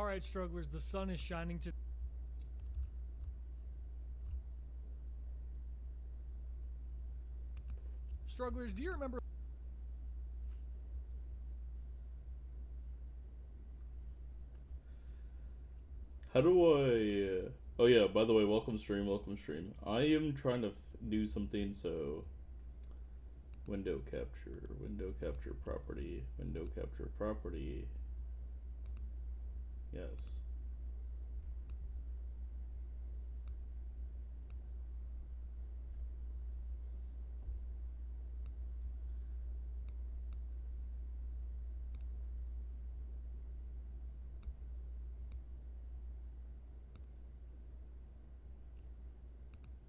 Alright, strugglers, the sun is shining to... Strugglers, do you remember... How do I... Oh yeah, by the way, welcome stream. I am trying to do something, so... window capture property. Yes.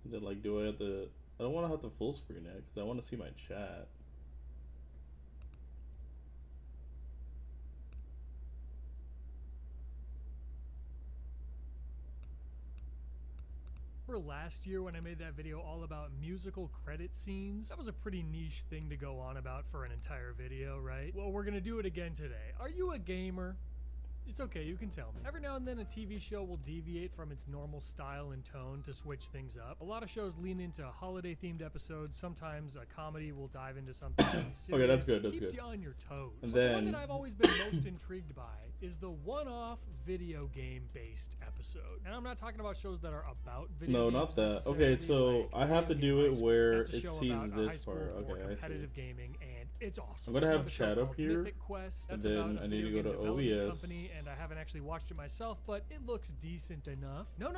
And then, like, do I have to... I don't want to have to full screen it, because I want to see my chat. Last year when I made that video all about musical credit scenes? That was a pretty niche thing to go on about for an entire video, right? Well, we're gonna do it again today. Are you a gamer? It's okay, you can tell me. Every now and then a TV show will deviate from its normal style and tone to switch things up. A lot of shows lean into holiday-themed episodes. Sometimes a comedy will dive into something serious. Okay, that's good, Keeps you on your toes. And The one that I've always been most intrigued by is the one-off video game-based episode. And I'm not talking about shows that are about video games. No, not that. Okay, so I have to do it where it sees this part. Okay, I see. Competitive gaming, and it's awesome. I'm gonna have chat up here, and then I need to go to OES. And I haven't actually watched it myself, but it looks decent enough. No.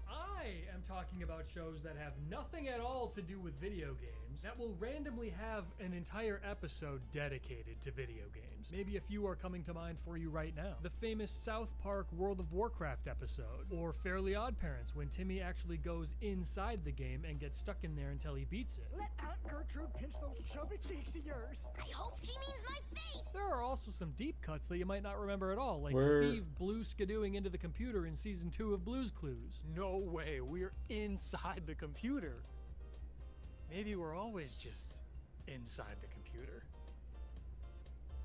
I am talking about shows that have nothing at all to do with video games that will randomly have an entire episode dedicated to video games. Maybe a few are coming to mind for you right now. The famous South Park World of Warcraft episode, or Fairly Odd Parents when Timmy actually goes inside the game and gets stuck in there until he beats it. Let Aunt Gertrude pinch those chubby cheeks of yours. I hope she means my face. There are also some deep cuts that you might not remember at all, like Steve blue skidooing into the computer in season 2 of Blue's Clues. No way, we're inside the computer. Maybe we're always just inside the computer.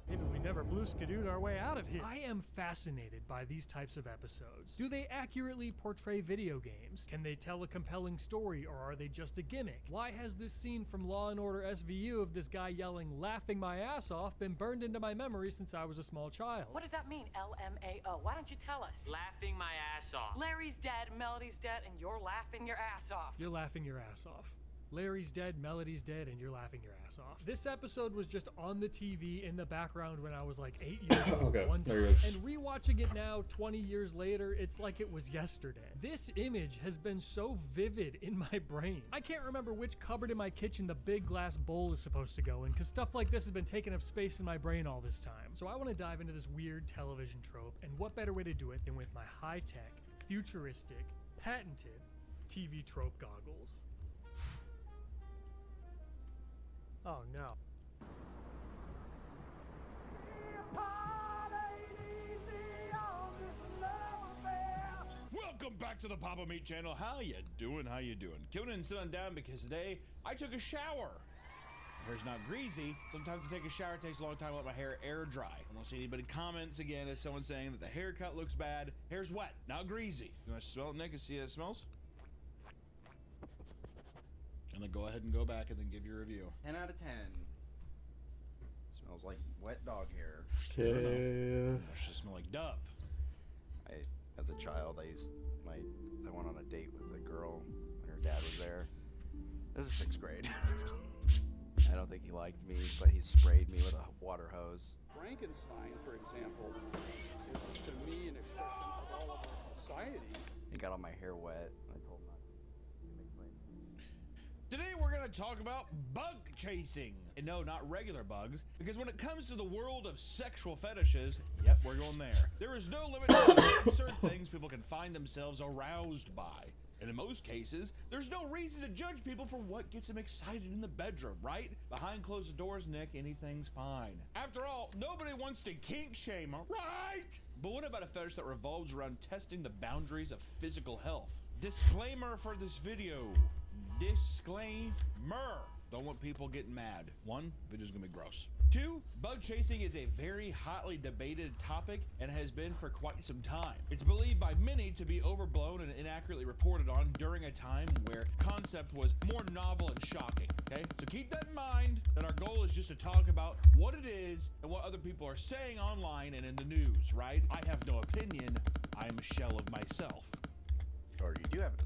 Maybe we never blue skidooed our way out of here. I am fascinated by these types of episodes. Do they accurately portray video games? Can they tell a compelling story, or are they just a gimmick? Why has this scene from Law & Order SVU of this guy yelling, "laughing my ass off," been burned into my memory since I was a small child? What does that mean, LMAO? Why don't you tell us? Laughing my ass off. Larry's dead, Melody's dead, and you're laughing your ass off. You're laughing your ass off. Larry's dead, Melody's dead, and you're laughing your ass off. This episode was just on the TV in the background when I was like 8 years old one time. And rewatching it now, 20 years later, it's like it was yesterday. This image has been so vivid in my brain. I can't remember which cupboard in my kitchen the big glass bowl is supposed to go in, because stuff like this has been taking up space in my brain all this time. So I want to dive into this weird television trope, and what better way to do it than with my high-tech, futuristic, patented TV trope goggles. Oh no. Welcome back to the Papa Meat channel. How you doing? Coming in and sitting down because today I took a shower. My hair's not greasy. Sometimes to take a shower takes a long time to let my hair air dry. I don't see anybody comments again as someone saying that the haircut looks bad. Hair's wet, not greasy. You want to smell it, Nick, and see how it smells? And then go ahead and go back and then give your review. 10 out of 10. Smells like wet dog hair. Okay. It should smell like Dove. As a child, I went on a date with a girl when her dad was there. This is 6th grade. I don't think he liked me, but he sprayed me with a water hose. Frankenstein, for example, is to me an expression of all of our society. He got all my hair wet. I told him not to. Today we're going to talk about bug chasing. And no, not regular bugs, because when it comes to the world of sexual fetishes, yep, we're going there. There is no limit to the absurd things people can find themselves aroused by. And in most cases, there's no reason to judge people for what gets them excited in the bedroom, right? Behind closed doors, Nick, anything's fine. After all, nobody wants to kink shame, right? But what about a fetish that revolves around testing the boundaries of physical health? Disclaimer for this video. Disclaimer. Don't want people getting mad. 1, video's gonna be gross. 2, bug chasing is a very hotly debated topic and has been for quite some time. It's believed by many to be overblown and inaccurately reported on during a time where concept was more novel and shocking, okay? So keep that in mind, that our goal is just to talk about what it is and what other people are saying online and in the news, right? I have no opinion. I'm a shell of myself. Or you do have an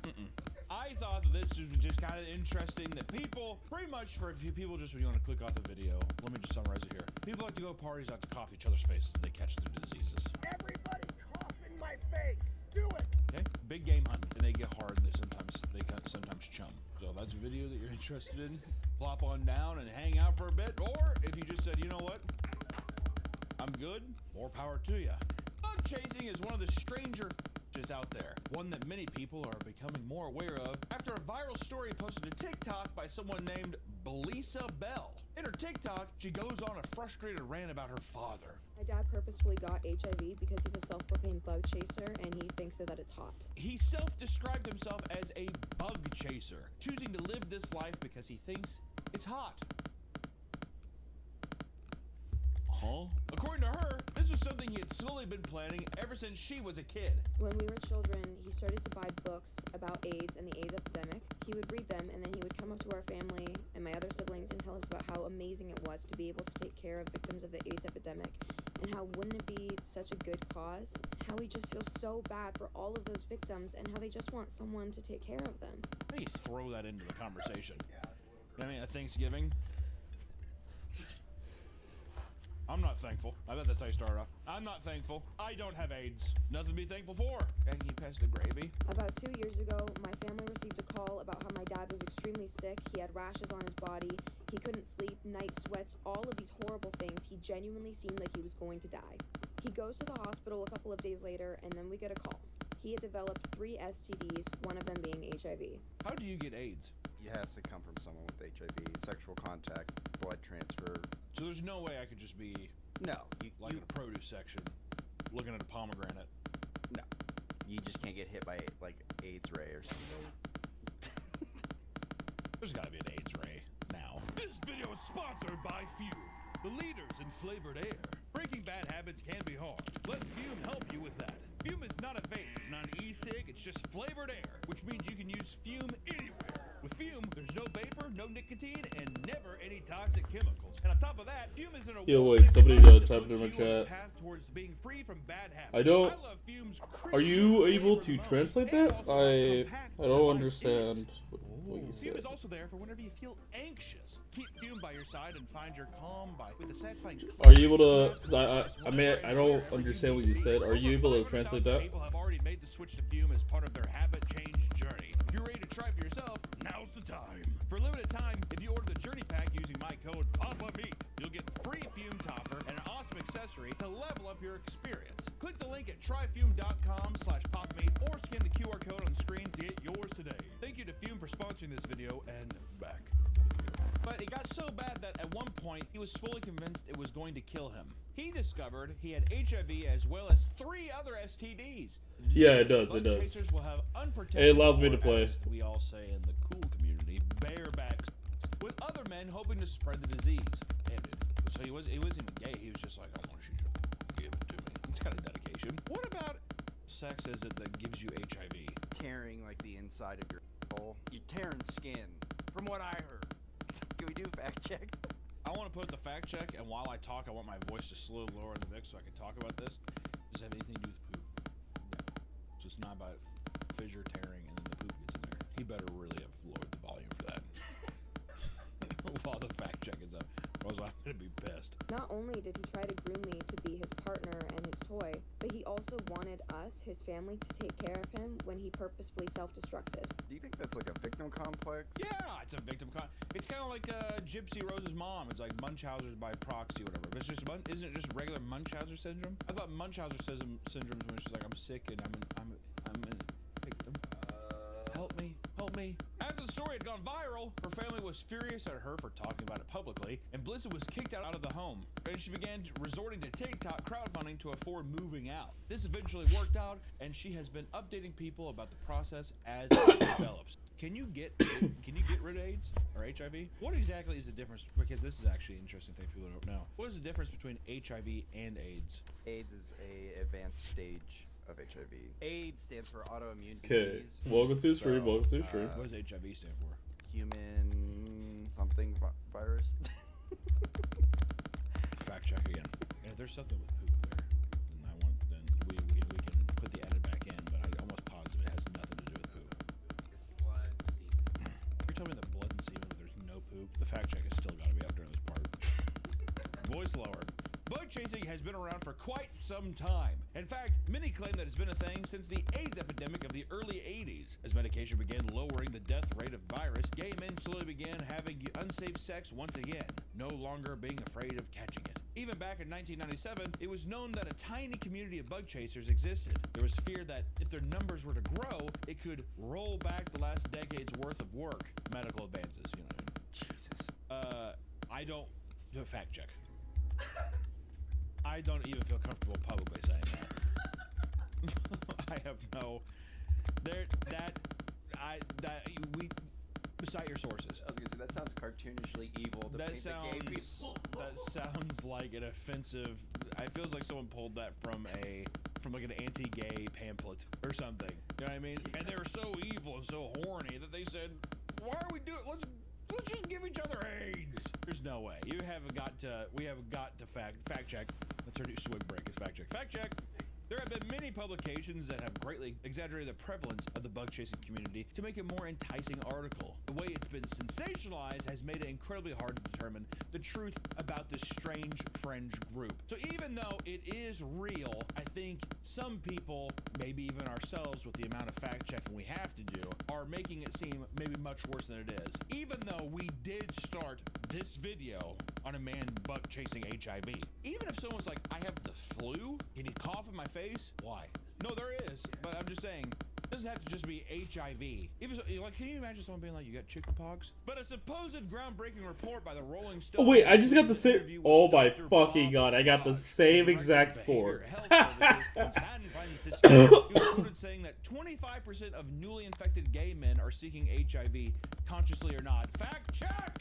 opinion. I thought that this was just kind of interesting that people, pretty much for a few people, just when you want to click off the video, let me just summarize it here. People like to go to parties, like to cough each other's faces, and they catch their diseases. Everybody cough in my face. Do it. Okay? Big game hunting, and they get hard, and they sometimes chum. So if that's a video that you're interested in, plop on down and hang out for a bit, or if you just said, you know what, I'm good, more power to you. Bug chasing is one of the stranger is out there, one that many people are becoming more aware of after a viral story posted to TikTok by someone named Belisa Bell. In her TikTok, she goes on a frustrated rant about her father. My dad purposefully got HIV because he's a self-proclaimed bug chaser and he thinks that it's hot. He self-described himself as a bug chaser, choosing to live this life because he thinks it's hot. Huh? According to her, this was something he had slowly been planning ever since she was a kid. When we were children, he started to buy books about AIDS and the AIDS epidemic. He would read them and then he would come up to our family and my other siblings and tell us about how amazing it was to be able to take care of victims of the AIDS epidemic and how wouldn't it be such a good cause? How he just feels so bad for all of those victims and how they just want someone to take care of them. How do you throw that into the conversation? I mean, at Thanksgiving? I'm not thankful. I bet that's how you start off. I'm not thankful. I don't have AIDS. Nothing to be thankful for. And can you pass the gravy? About 2 years ago, my family received a call about how my dad was extremely sick. He had rashes on his body. He couldn't sleep, night sweats, all of these horrible things. He genuinely seemed like he was going to die. He goes to the hospital a couple of days later, and then we get a call. He had developed 3 STDs, one of them being HIV. How do you get AIDS? It has to come from someone with HIV, sexual contact, blood transfer. So there's no way I could just be No, in a produce section, looking at a pomegranate. No, you just can't get hit by like AIDS ray or something. There's gotta be an AIDS ray now. This video is sponsored by Fume, the leaders in flavored air. Breaking bad habits can be hard. Let Fume help you with that. Fume is not a vape, it's not an e-cig, it's just flavored air, which means you can use Fume anywhere. With Fume, there's no vapor, no nicotine, and never any toxic chemicals. And on top of that, Fume is an Yo, wait, somebody typed in my chat. path towards being free from bad habits. I don't. love Fume's Are you able to most, translate and that? also I compact don't device understand is. what you Fume said. is also there for whenever you feel anxious. Keep Fume by your side and find your calm with the satisfying. Are you able to? Cause I mean, I don't understand what you said. Are you able to translate that? People have already made the switch to Fume as part of their habit change journey. If you're ready to try for yourself, now's the time. For a limited time, if you order the Journey Pack using my code PAPAMEAT, you'll get free Fume topper and an awesome accessory to level up your experience. Click the link at tryfume.com/PAPAMEAT or scan the QR code on the screen to get yours today. Thank you to Fume for sponsoring this video, and back. But it got so bad that at one point, he was fully convinced it was going to kill him. He discovered he had HIV as well as 3 other STDs. Yeah, it does. Bug It does. chasers will have unprotected, It allows me to or play. as we all say in the cool community, bareback with other men hoping to spread the disease. Damn, dude. So he wasn't even gay. He was just like, I want you to give it to me. It's kind of dedication. What about sex is it that gives you HIV? Tearing like the inside of your hole. You're tearing skin, from what I heard. Can we do a fact check? I want to put the fact check, and while I talk, I want my voice to slow lower in the mix so I can talk about this. Does it have anything to do with poop? No. So it's not about fissure tearing and then the poop gets in there. He better really have lowered the volume for that. While the fact check is up, or else I'm gonna be pissed. Not only did he try to groom me to be his partner and his toy, but he also wanted us, his family, to take care of him when he purposefully self-destructed. Do you think that's like a victim complex? Yeah, it's a victim it's kind of like Gypsy Rose's mom. It's like Munchausen's by proxy or whatever. But it's just isn't it just regular Munchausen syndrome? I thought Munchausen syndrome is when she's like, I'm sick and I'm a victim. Help me. After the story had gone viral, her family was furious at her for talking about it publicly, and Blissa was kicked out of the home, and she began resorting to TikTok crowdfunding to afford moving out. This eventually worked out, and she has been updating people about the process as it develops. Can you get rid of AIDS or HIV? What exactly is the difference? Because this is actually an interesting thing people don't know. What is the difference between HIV and AIDS? AIDS is a advanced stage of HIV. AIDS stands for autoimmune Okay, disease. welcome to the stream. Welcome to the stream. What does HIV stand for? Human something virus. Fact check again. And if there's something with poop there, then we can put the edit back in. But I'm almost positive it has nothing to do with poop. It's blood, semen. You're telling me that blood and semen, but there's no poop? The fact check has still got to be up during this part. Voice lowered. Bug chasing has been around for quite some time. In fact, many claim that it's been a thing since the AIDS epidemic of the early 80s. As medication began lowering the death rate of virus, gay men slowly began having unsafe sex once again, no longer being afraid of catching it. Even back in 1997, it was known that a tiny community of bug chasers existed. There was fear that if their numbers were to grow, it could roll back the last decade's worth of work. Medical advances, you know. Jesus. I don't do a fact check. I don't even feel comfortable publicly saying that. I have no. We cite your sources. I was gonna say that sounds cartoonishly evil. To That paint the gay people. that sounds like an offensive. It feels like someone pulled that from like an anti-gay pamphlet or something. You know what I mean? And they were so evil and so horny that they said, "Why are we doing? Let's just give each other AIDS." There's no way. We have got to fact check. Let's do swig break. It's fact check. Fact check. There have been many publications that have greatly exaggerated the prevalence of the bug chasing community to make a more enticing article. The way it's been sensationalized has made it incredibly hard to determine the truth about this strange fringe group. So even though it is real, I think some people, maybe even ourselves with the amount of fact checking we have to do, are making it seem maybe much worse than it is. Even though we did start this video on a man bug chasing HIV. Even if someone's like, I have the flu, can you cough in my face? Why? No, there is, but I'm just saying, it doesn't have to just be HIV. Even so, like, can you imagine someone being like, you got chickenpox? But a supposed groundbreaking report by the Rolling Stones. Oh wait, I just got the same. Oh my fucking god, I got the same exact score. In San Francisco, he was quoted saying that 25% of newly infected gay men are seeking HIV, consciously or not. Fact check!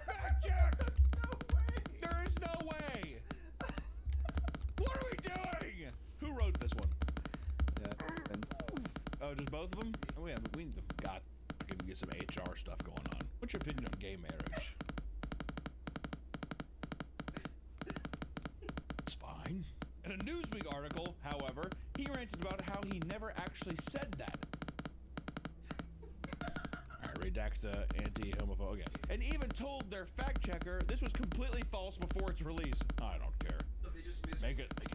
Fact check! That's no way. There is no way. What are we doing? Who wrote this one? Oh, just both of them? Oh, yeah, we got to get some HR stuff going on. What's your opinion on gay marriage? It's fine. In a Newsweek article, however, he ranted about how he never actually said that. Alright, redact the anti-homophobe. Okay. And even told their fact checker this was completely false before its release. I don't care. Make it 38%.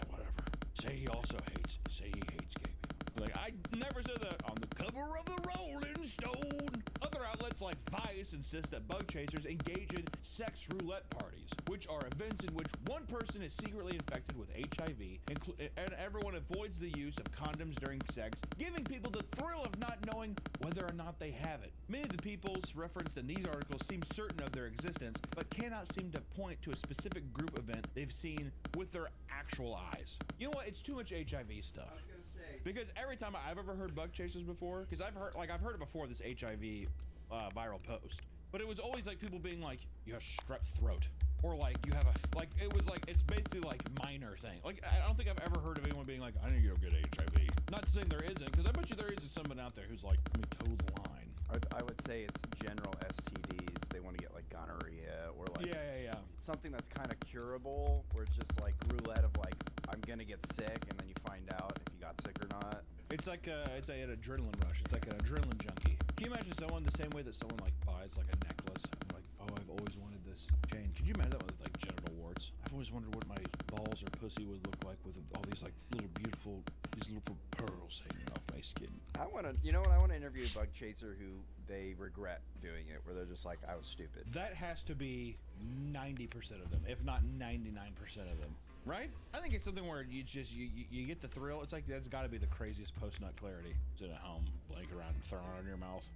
Whatever. Say he hates gay people. Like, I never said that on the cover of the Rolling Stone. Other outlets like Vice insist that bug chasers engage in sex roulette parties, which are events in which one person is secretly infected with HIV, and everyone avoids the use of condoms during sex, giving people the thrill of not knowing whether or not they have it. Many of the peoples referenced in these articles seem certain of their existence, but cannot seem to point to a specific group event they've seen with their actual eyes. You know what? It's too much HIV stuff. I was gonna say. Because every time I've ever heard bug chasers before, because I've heard it before, this HIV viral post, but it was always like people being like, you have strep throat, or like you have it's basically like minor thing. Like, I don't think I've ever heard of anyone being like, I need to go get HIV. Not saying there isn't, because I bet you there is someone out there who's like, let me toe the line. I would say it's general STDs. They want to get like gonorrhea or like something that's kind of curable, where it's just like roulette of like, I'm gonna get sick, and then you find out if you got sick or not. It's like an adrenaline rush. It's like an adrenaline junkie. Can you imagine someone the same way that someone like buys like a necklace and like, oh, I've always wanted this chain. Could you imagine that with like genital warts? I've always wondered what my balls or pussy would look like with all these like little beautiful pearls hanging off my skin. I want to interview a bug chaser who they regret doing it, where they're just like, I was stupid. That has to be 90% of them, if not 99% of them. Right? I think it's something where you just you get the thrill. It's like, that's got to be the craziest post-nut clarity. Sit at home, blink around, and throw it in your mouth.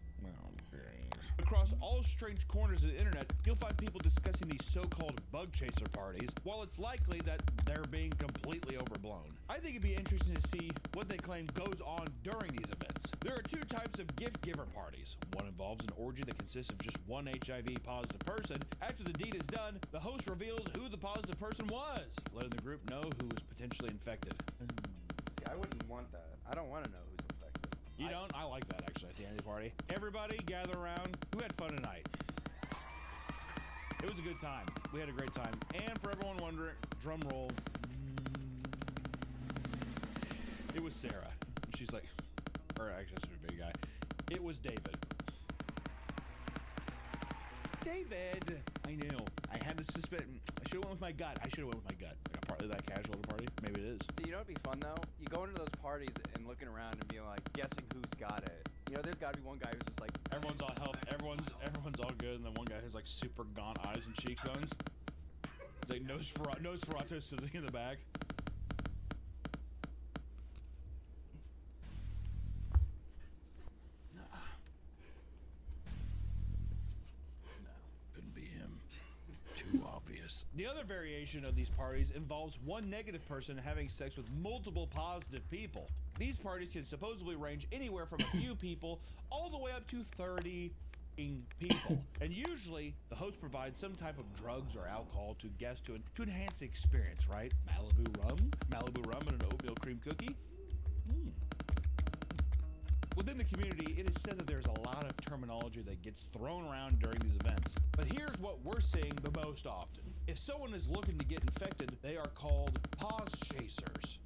Across all strange corners of the internet, you'll find people discussing these so-called bug chaser parties, while it's likely that they're being completely overblown. I think it'd be interesting to see what they claim goes on during these events. of gift giver parties. One involves an orgy that consists of just one HIV positive person. After the deed is done, the host reveals who the positive person was, letting the group know who was potentially infected. See, I wouldn't want that. I don't want to know who's infected. You don't? I like that, actually, at the end of the party. Everybody gather around. Who had fun tonight? It was a good time. We had a great time. And for everyone wondering, drum roll. It was Sarah. She's like, or actually, that's a big guy. It was David. David! I knew. I had to suspect. I should have went with my gut. Like partly that casual at a party. Maybe it is. So you know what'd be fun though? You go into those parties and looking around and being like, guessing who's got it. You know, there's got to be one guy who's just like, Everyone's all health. Everyone's all good, and then one guy has like super gaunt eyes and cheekbones. Like Nosferatu sitting in the back. The other variation of these parties involves one negative person having sex with multiple positive people. These parties can supposedly range anywhere from a few people all the way up to 30 people. And usually, the host provides some type of drugs or alcohol to guests to enhance the experience, right? Malibu rum and an oatmeal cream cookie? Within the community, it is said that there's a lot of terminology that gets thrown around during these events. But here's what we're seeing the most often. If someone is looking to get infected, they are called pause chasers.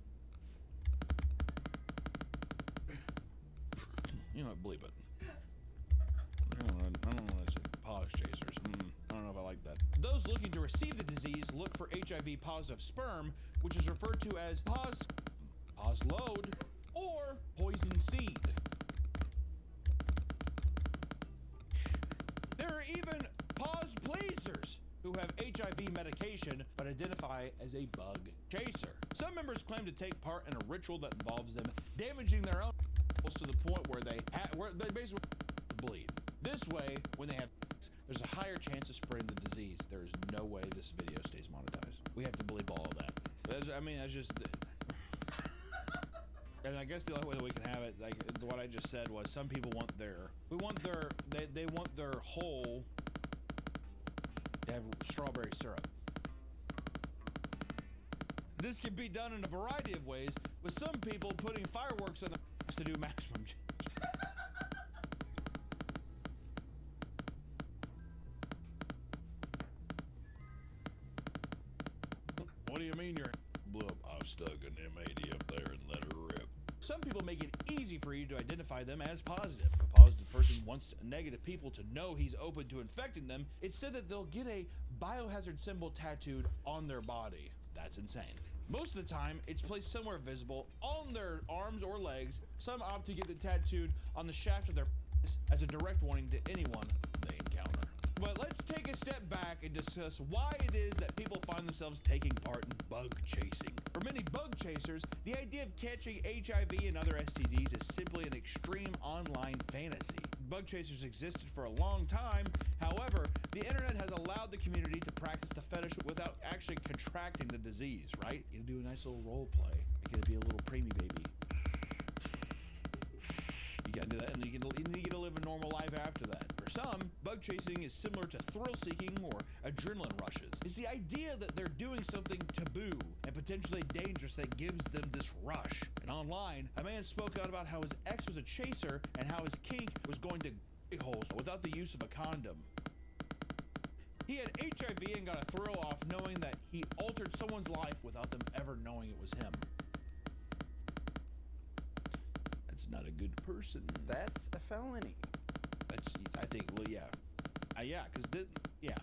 You know what, bleep it. I don't know what to say. Pause chasers. I don't know if I like that. Those looking to receive the disease look for HIV positive sperm, which is referred to as pause load, or poison seed. There are even pause pleasers who have HIV medication but identify as a bug chaser. Some members claim to take part in a ritual that involves them damaging their own to the point where they basically bleed. This way, when they have sex, there's a higher chance of spreading the disease. There is no way this video stays monetized. We have to believe all of that. That's just. And I guess the only way that we can have it, like what I just said, was some people want they want their whole to have strawberry syrup. This can be done in a variety of ways, with some people putting fireworks in the to do maximum change. What do you mean you're blew up? I stuck an M80 up there and let her rip. Some people make it easy for you to identify them as positive. A positive person wants negative people to know he's open to infecting them. It's said that they'll get a biohazard symbol tattooed on their body. That's insane. Most of the time, it's placed somewhere visible on their arms or legs. Some opt to get it tattooed on the shaft of their penis as a direct warning to anyone they encounter. But let's take a step back and discuss why it is that people find themselves taking part in bug chasing. For many bug chasers, the idea of catching HIV and other STDs is simply an extreme online fantasy. Bug chasers existed for a long time. However, the internet has allowed the community to practice the fetish without actually contracting the disease, right? You can do a nice little role play. You can be a little preemie baby. You gotta do that, and you get to live a normal life after that. For some, bug chasing is similar to thrill-seeking or adrenaline rushes. It's the idea that they're doing something taboo and potentially dangerous that gives them this rush. And online, a man spoke out about how his ex was a chaser and how his kink was going to holes without the use of a condom. He had HIV and got a thrill off knowing that he altered someone's life without them ever knowing it was him. That's not a good person. That's a felony. That's, I think, well, yeah. Yeah.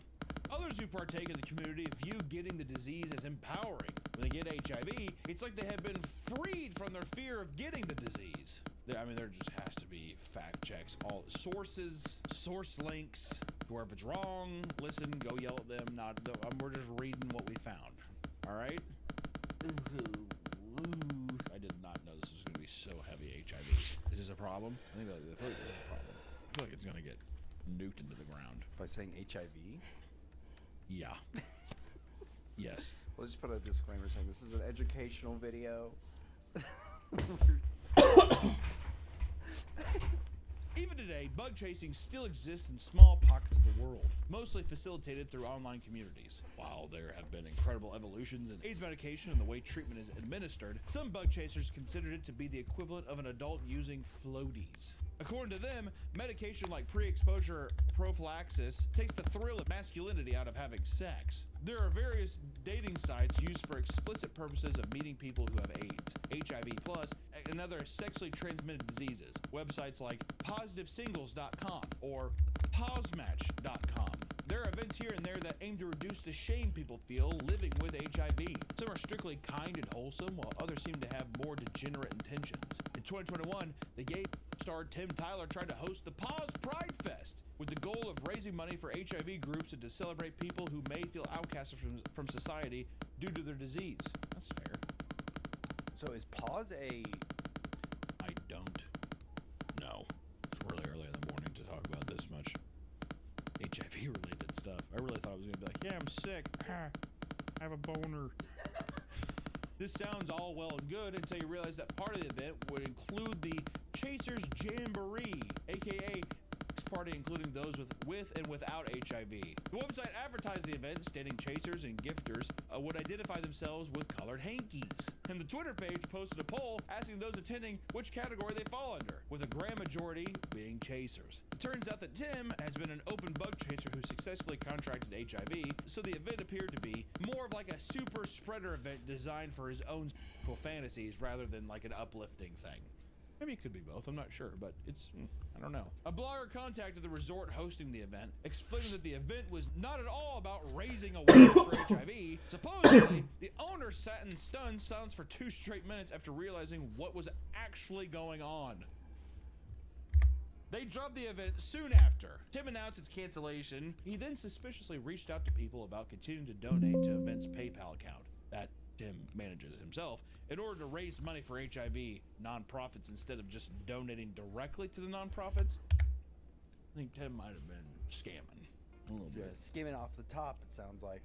Others who partake in the community view getting the disease as empowering. When they get HIV, it's like they have been freed from their fear of getting the disease. There just has to be fact checks. All sources, source links. Whoever it's wrong, listen, go yell at them. We're just reading what we found. All right? I did not know this was going to be so heavy HIV. Is this a problem? I feel like this is a problem. I feel like it's going to get nuked into the ground. By saying HIV? Yeah. Yes. We'll just put a disclaimer saying this is an educational video. today, bug chasing still exists in small pockets of the world, mostly facilitated through online communities. While there have been incredible evolutions in AIDS medication and the way treatment is administered, some bug chasers considered it to be the equivalent of an adult using floaties. According to them, medication like pre-exposure prophylaxis takes the thrill of masculinity out of having sex. There are various dating sites used for explicit purposes of meeting people who have AIDS, HIV+, and other sexually transmitted diseases. Websites like positivesingles.com or posmatch.com. There are events here and there that aim to reduce the shame people feel living with HIV. Some are strictly kind and wholesome, while others seem to have more degenerate intentions. In 2021, the gay star Tim Tyler tried to host the Pause Pride Fest with the goal of raising money for HIV groups and to celebrate people who may feel outcasted from society due to their disease. That's fair. So is pause a... I don't know. It's really early in the morning to talk about this much HIV related stuff. I really thought I was going to be like, yeah, I'm sick. I have a boner. This sounds all well and good until you realize that part of the event would include the Chasers Jamboree, aka party including those with and without HIV. The website advertised the event stating chasers and gifters would identify themselves with colored hankies. And the Twitter page posted a poll asking those attending which category they fall under, with a grand majority being chasers. It turns out that Tim has been an open bug chaser who successfully contracted HIV, so the event appeared to be more of like a super spreader event designed for his own sexual fantasies rather than like an uplifting thing. Maybe it could be both, I'm not sure, but it's, I don't know. A blogger contacted the resort hosting the event, explaining that the event was not at all about raising awareness for HIV. Supposedly, the owner sat in stunned silence for 2 straight minutes after realizing what was actually going on. They dropped the event soon after. Tim announced its cancellation. He then suspiciously reached out to people about continuing to donate to event's PayPal account that Tim manages himself in order to raise money for HIV nonprofits instead of just donating directly to the nonprofits. I think Tim might have been scamming a little bit. Skimming off the top, it sounds like.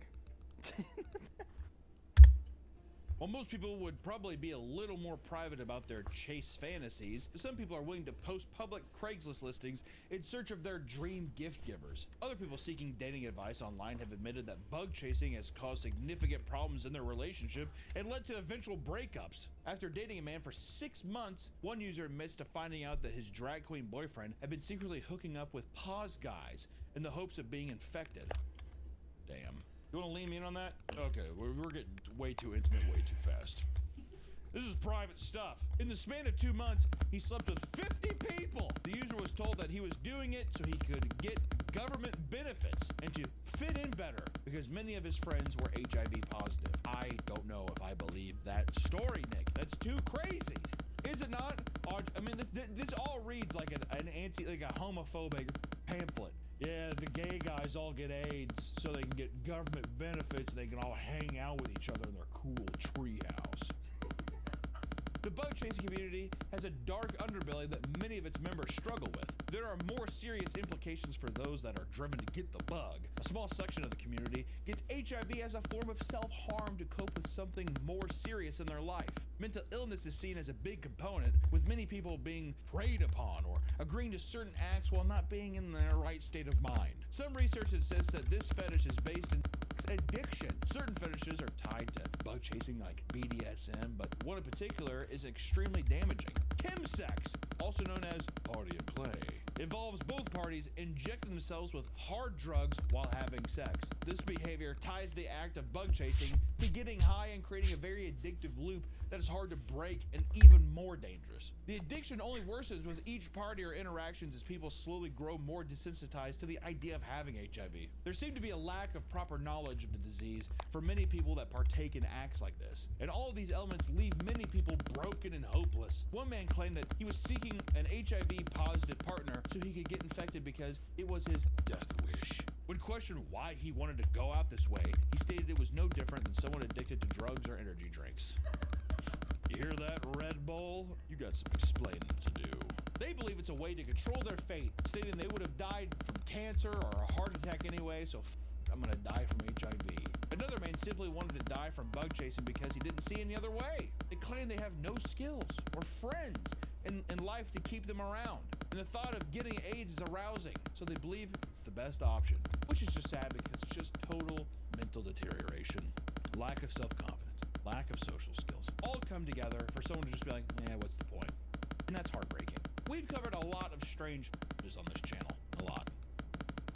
While most people would probably be a little more private about their chase fantasies, some people are willing to post public Craigslist listings in search of their dream gift givers. Other people seeking dating advice online have admitted that bug chasing has caused significant problems in their relationship and led to eventual breakups. After dating a man for 6 months, one user admits to finding out that his drag queen boyfriend had been secretly hooking up with pause guys in the hopes of being infected. Damn. You want to lean me in on that? Okay, we're getting way too intimate way too fast. This is private stuff. In the span of 2 months, he slept with 50 people. The user was told that he was doing it so he could get government benefits and to fit in better because many of his friends were HIV positive. I don't know if I believe that story, Nick. That's too crazy. Is it not? I mean, this all reads like a homophobic pamphlet. Yeah, the gay guys all get AIDS so they can get government benefits and they can all hang out with each other in their cool treehouse. The bug chasing community has a dark underbelly that many of its members struggle with. There are more serious implications for those that are driven to get the bug. A small section of the community gets HIV as a form of self-harm to cope with something more serious in their life. Mental illness is seen as a big component, with many people being preyed upon or agreeing to certain acts while not being in their right state of mind. Some research says that this fetish is based in addiction. Certain fetishes are tied to bug chasing like BDSM, but one in particular is extremely damaging. Chemsex, also known as party and play, involves both parties injecting themselves with hard drugs while having sex. This behavior ties the act of bug chasing to getting high and creating a very addictive loop that is hard to break and even more dangerous. The addiction only worsens with each party or interactions as people slowly grow more desensitized to the idea of having HIV. There seemed to be a lack of proper knowledge of the disease for many people that partake in acts like this, and all of these elements leave many people broken and hopeless. One man claimed that he was seeking an HIV positive partner so he could get infected because it was his death wish. When questioned why he wanted to go out this way, he stated it was no different than someone addicted to drugs or energy drinks. You hear that, Red Bull? You got some explaining to do. They believe it's a way to control their fate, stating they would have died from cancer or a heart attack anyway, so I'm gonna die from HIV. Another man simply wanted to die from bug chasing because he didn't see any other way. They claim they have no skills or friends in life to keep them around. and the thought of getting AIDS is arousing, so they believe it's the best option, which is just sad because it's just total mental deterioration, lack of self-confidence, lack of social skills, all come together for someone to just be like, what's the point? And that's heartbreaking. We've covered a lot of strange f***s on this channel. A lot.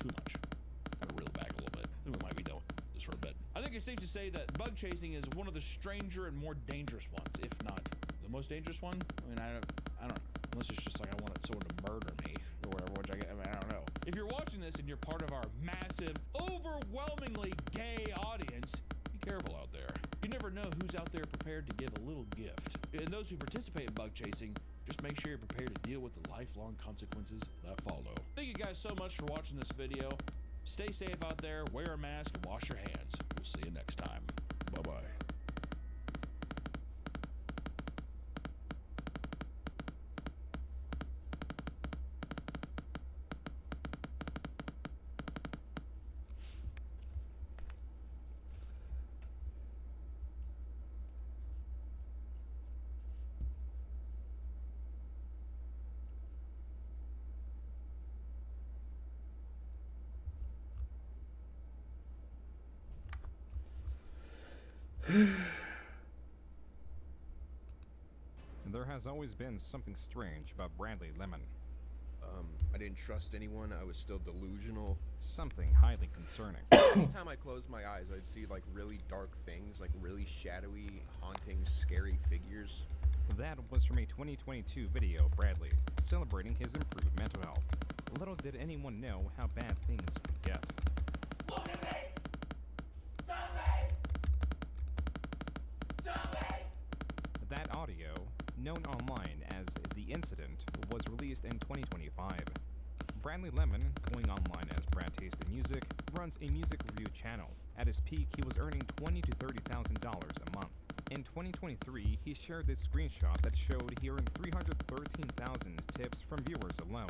Too much. Gotta reel it back a little bit. I think we might be done just for a bit. I think it's safe to say that bug chasing is one of the stranger and more dangerous ones, if not the most dangerous one. I mean, I don't know. Unless it's just like I want someone to murder me or whatever, which I don't know. If you're watching this and you're part of our massive, overwhelmingly gay audience, be careful out there. You never know who's out there prepared to give a little gift. And those who participate in bug chasing, just make sure you're prepared to deal with the lifelong consequences that follow. Thank you guys so much for watching this video. Stay safe out there, wear a mask, and wash your hands. We'll see you next time. Bye-bye. There has always been something strange about Bradley Lemon. I didn't trust anyone. I was still delusional. Something highly concerning. Anytime I closed my eyes, I'd see like really dark things, like really shadowy, haunting, scary figures. That was from a 2022 video of Bradley, celebrating his improved mental health. Little did anyone know how bad things would get. Look at me! Zombie! Zombie! That audio, known online as The Incident, was released in 2025. Bradley Lemon, going online as Brad Tasted Music, runs a music review channel. At his peak, he was earning $20,000 to $30,000 a month. In 2023, he shared this screenshot that showed he earned 313,000 tips from viewers alone.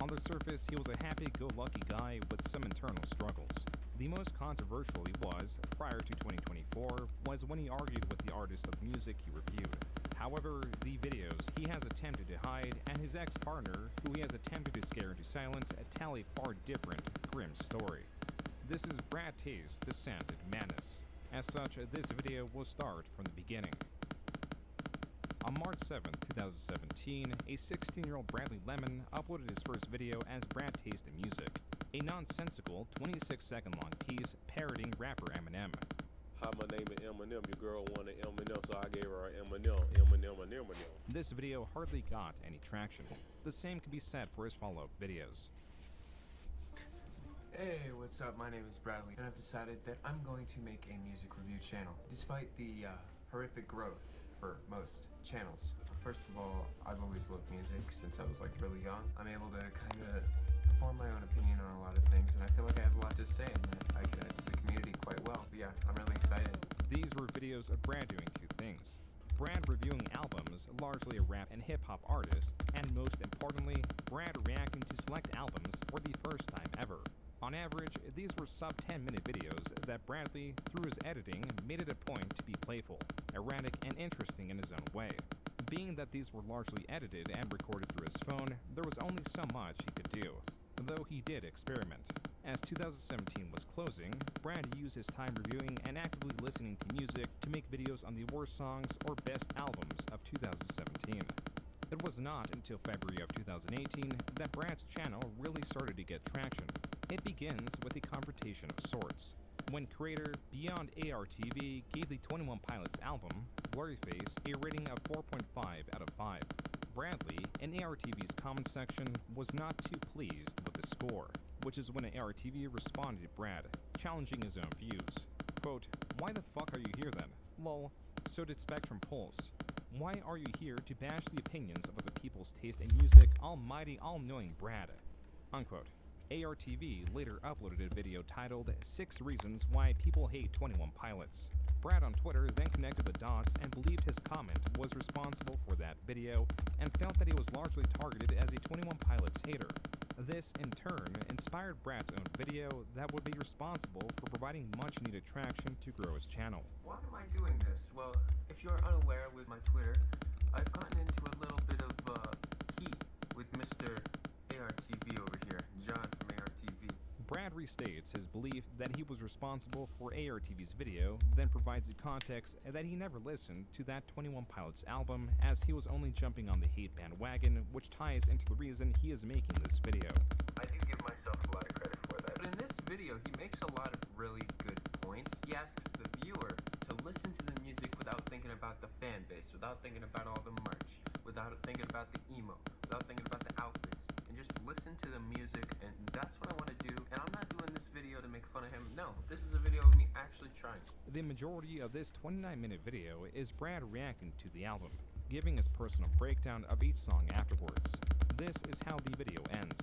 On the surface, he was a happy-go-lucky guy with some internal struggles. The most controversial he was, prior to 2024, was when he argued with the artists of the music he reviewed. However, the videos he has attempted to hide and his ex-partner, who he has attempted to scare into silence, tell a far different, grim story. This is Brad Taste's descent into madness. As such, this video will start from the beginning. On March 7, 2017, a 16-year-old Bradley Lemon uploaded his first video as Brad Tasted Music, a nonsensical 26-second long piece parodying rapper Eminem. Hi, my name is Eminem. Your girl wanted Eminem, so I gave her Eminem. This video hardly got any traction. The same can be said for his follow-up videos. Hey, what's up? My name is Bradley, and I've decided that I'm going to make a music review channel. Despite the horrific growth for most channels. First of all, I've always loved music since I was like really young. I'm able to kind of form my own opinion on a lot of things, and I feel like I have a lot to say and that I can add to the community quite well. But yeah, I'm really excited. These were videos of Brad doing two things. Brad reviewing albums, largely a rap and hip-hop artist, and most importantly, Brad reacting to select albums for the first time ever. On average, these were sub-10-minute videos that Bradley, through his editing, made it a point to be playful, erratic, and interesting in his own way. Being that these were largely edited and recorded through his phone, there was only so much he could do, though he did experiment. As 2017 was closing, Brad used his time reviewing and actively listening to music to make videos on the worst songs or best albums of 2017. It was not until February of 2018 that Brad's channel really started to get traction. It begins with a confrontation of sorts, when creator Beyond ARTV gave the 21 Pilots album, Blurryface, a rating of 4.5 out of 5. Bradley, in ARTV's comment section, was not too pleased with the score, which is when ARTV responded to Brad, challenging his own views. Quote, "Why the fuck are you here then? Lol. So did Spectrum Pulse. Why are you here to bash the opinions of other people's taste in music, almighty, all-knowing Brad?" Unquote. ARTV later uploaded a video titled 6 Reasons Why People Hate 21 Pilots. Brad on Twitter then connected the dots and believed his comment was responsible for that video and felt that he was largely targeted as a 21 Pilots hater. This, in turn, inspired Brad's own video that would be responsible for providing much-needed traction to grow his channel. Why am I doing this? Well, if you're unaware with my Twitter, I've gotten into a little bit of heat with Mr. Brad restates his belief that he was responsible for ARTV's video, then provides the context that he never listened to that 21 Pilots album as he was only jumping on the hate bandwagon, which ties into the reason he is making this video. I do give myself a lot of credit for that. But in this video, he makes a lot of really good points. He asks the viewer to listen to the music without thinking about the fan base, without thinking about all the merch, without thinking about the emo, without thinking about the outfits, and just listen to the music, and that's what I want to do. And I'm not doing this video to make fun of him. No, this is a video of me actually trying. The majority of this 29-minute video is Brad reacting to the album, giving his personal breakdown of each song afterwards. This is how the video ends.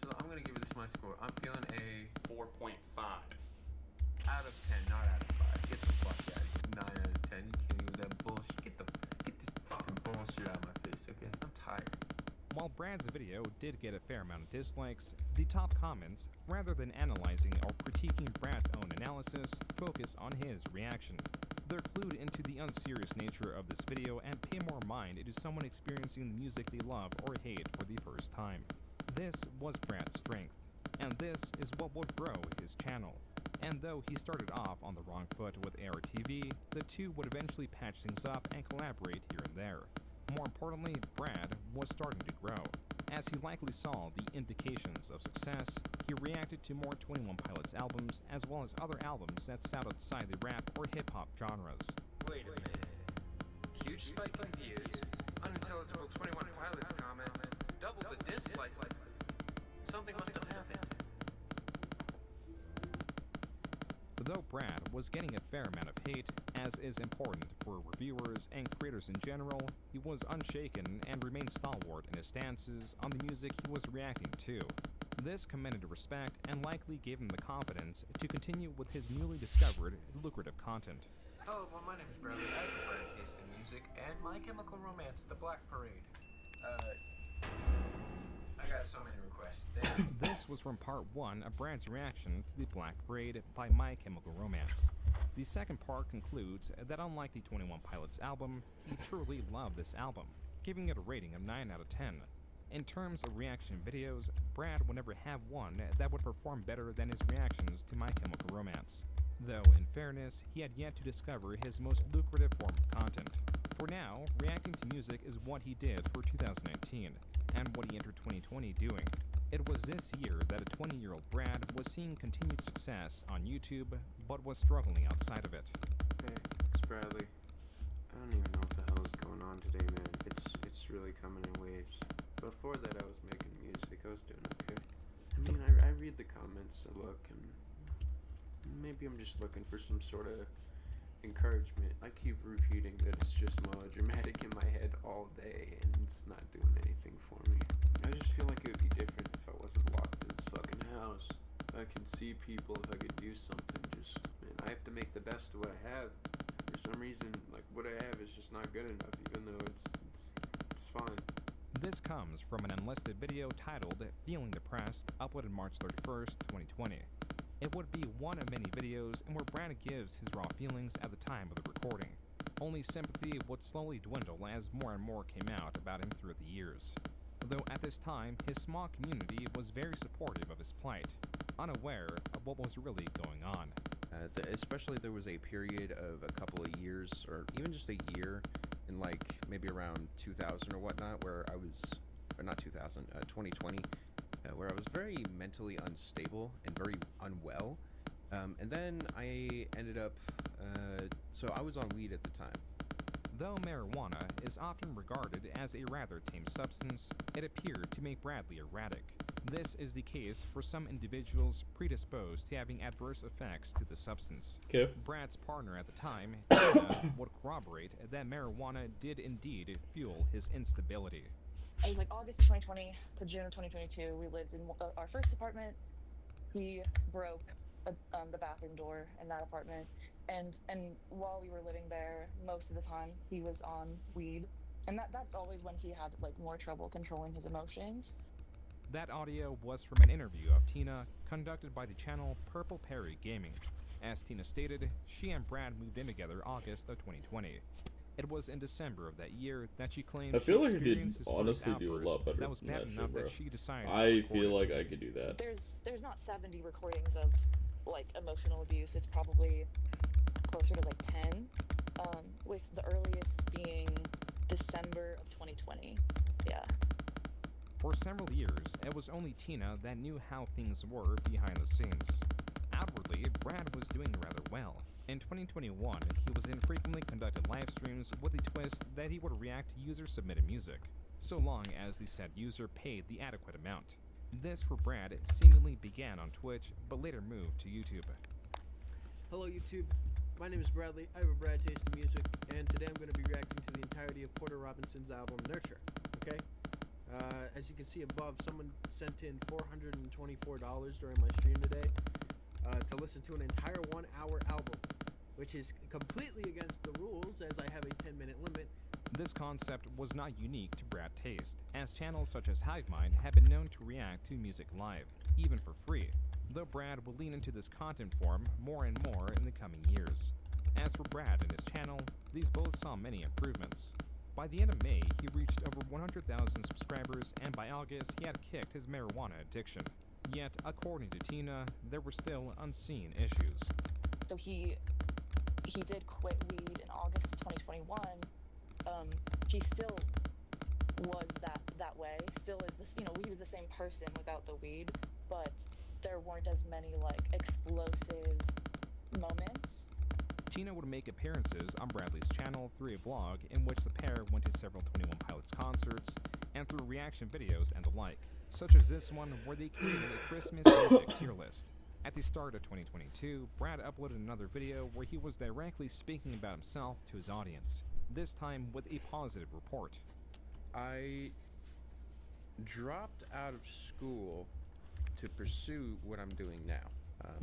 So I'm going to give this my score. I'm feeling a 4.5. Out of 10, not out of 5. Get the fuck out of here. 9 out of 10. You can't even do that bullshit. Get this fucking bullshit out of my face, okay? I'm tired. While Brad's video did get a fair amount of dislikes, the top comments, rather than analyzing or critiquing Brad's own analysis, focus on his reaction. They're clued into the unserious nature of this video and pay more mind into someone experiencing the music they love or hate for the first time. This was Brad's strength, and this is what would grow his channel. And though he started off on the wrong foot with ARTV, the two would eventually patch things up and collaborate here and there. More importantly, Brad was starting to grow. As he likely saw the indications of success, he reacted to more 21 Pilots albums as well as other albums that sat outside the rap or hip-hop genres. Wait a minute. Huge spike in views, unintelligible 21 Pilots comments, double the dislikes. Something must have happened. Though Brad was getting a fair amount of hate, as is important for reviewers and creators in general, he was unshaken and remained stalwart in his stances on the music he was reacting to. This commanded respect and likely gave him the confidence to continue with his newly discovered lucrative content. Oh, well, my name is Bradley. I have a fine taste in music, and My Chemical Romance, The Black Parade. I got so many requests. This was from part 1 of Brad's reaction to The Black Parade by My Chemical Romance. The second part concludes that unlike the 21 Pilots album, he truly loved this album, giving it a rating of 9 out of 10. In terms of reaction videos, Brad would never have one that would perform better than his reactions to My Chemical Romance. Though, in fairness, he had yet to discover his most lucrative form of content. For now, reacting to music is what he did for 2019, and what he entered 2020 doing. It was this year that a 20-year-old Brad was seeing continued success on YouTube, but was struggling outside of it. Hey, it's Bradley. I don't even know what the hell is going on today, man. It's really coming in waves. Before that, I was making music. I was doing okay. I mean, I read the comments, I look, and maybe I'm just looking for some sort of encouragement. I keep repeating that it's just melodramatic in my head all day, and it's not doing anything for me. I just feel like it would be different if I wasn't locked in this fucking house. I can see people, if I could do something, just, man, I have to make the best of what I have. For some reason, like, what I have is just not good enough, even though it's fine. This comes from an unlisted video titled Feeling Depressed, uploaded March 31st, 2020. It would be one of many videos in where Brad gives his raw feelings at the time of the recording. Only sympathy would slowly dwindle as more and more came out about him through the years. Though at this time, his small community was very supportive of his plight, unaware of what was really going on. Especially there was a period of a couple of years, or even just a year, in like maybe around 2000 or whatnot, where I was, or not 2000, 2020, where I was very mentally unstable and very unwell. And then I ended up, so I was on weed at the time. Though marijuana is often regarded as a rather tame substance, it appeared to make Bradley erratic. This is the case for some individuals predisposed to having adverse effects to the substance. Okay. Brad's partner at the time, Tina, would corroborate that marijuana did indeed fuel his instability. It was like August of 2020 to June of 2022. We lived in our first apartment. He broke the bathroom door in that apartment. And while we were living there, most of the time he was on weed, and that's always when he had like more trouble controlling his emotions. That audio was from an interview of Tina conducted by the channel Purple Perry Gaming. As Tina stated, she and Brad moved in together August of 2020. It was in December of that year that she claimed I feel she like I could experienced his first honestly do a outburst lot better that was than bad that enough shit, bro. that she decided to I record feel it. like I could do that. There's not 70 recordings of like emotional abuse. It's probably closer to like 10, with the earliest being December of 2020. Yeah. For several years, it was only Tina that knew how things were behind the scenes. Outwardly, Brad was doing rather well. In 2021, he was infrequently conducted live streams with the twist that he would react to user-submitted music, so long as the said user paid the adequate amount. This for Brad seemingly began on Twitch, but later moved to YouTube. Hello YouTube, my name is Bradley, I have a Brad taste in music, and today I'm going to be reacting to the entirety of Porter Robinson's album, Nurture, okay? As you can see above, someone sent in $424 during my stream today to listen to an entire 1 hour album, which is completely against the rules as I have a 10-minute limit. This concept was not unique to Brad Taste, as channels such as HiveMind have been known to react to music live, even for free, though Brad will lean into this content form more and more in the coming years. As for Brad and his channel, these both saw many improvements. By the end of May, he reached over 100,000 subscribers, and by August, he had kicked his marijuana addiction. Yet, according to Tina, there were still unseen issues. So he did quit weed in August of 2021. He still was that way. Still is this, he was the same person without the weed, but there weren't as many like explosive moments. Tina would make appearances on Bradley's channel through a blog in which the pair went to several 21 Pilots concerts, and through reaction videos and the like, such as this one where they created a Christmas music tier list. At the start of 2022, Brad uploaded another video where he was directly speaking about himself to his audience, this time with a positive report. I dropped out of school to pursue what I'm doing now.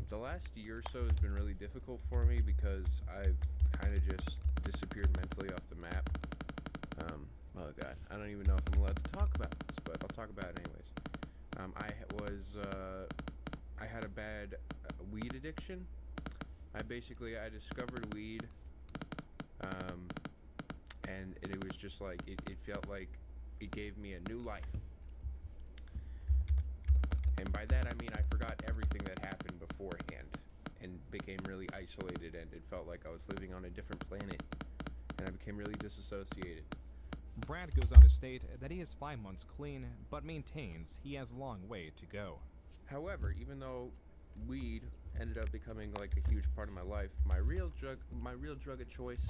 The last year or so has been really difficult for me because I've kind of just disappeared mentally off the map. Oh god, I don't even know if I'm allowed to talk about this, but I'll talk about it anyways. I had a bad weed addiction. I discovered weed, and it was just like, it felt like it gave me a new life. And by that I mean I forgot everything that happened beforehand and became really isolated, and it felt like I was living on a different planet, and I became really disassociated. Brad goes on to state that he is 5 months clean, but maintains he has a long way to go. However, even though weed ended up becoming like a huge part of my life, my real drug of choice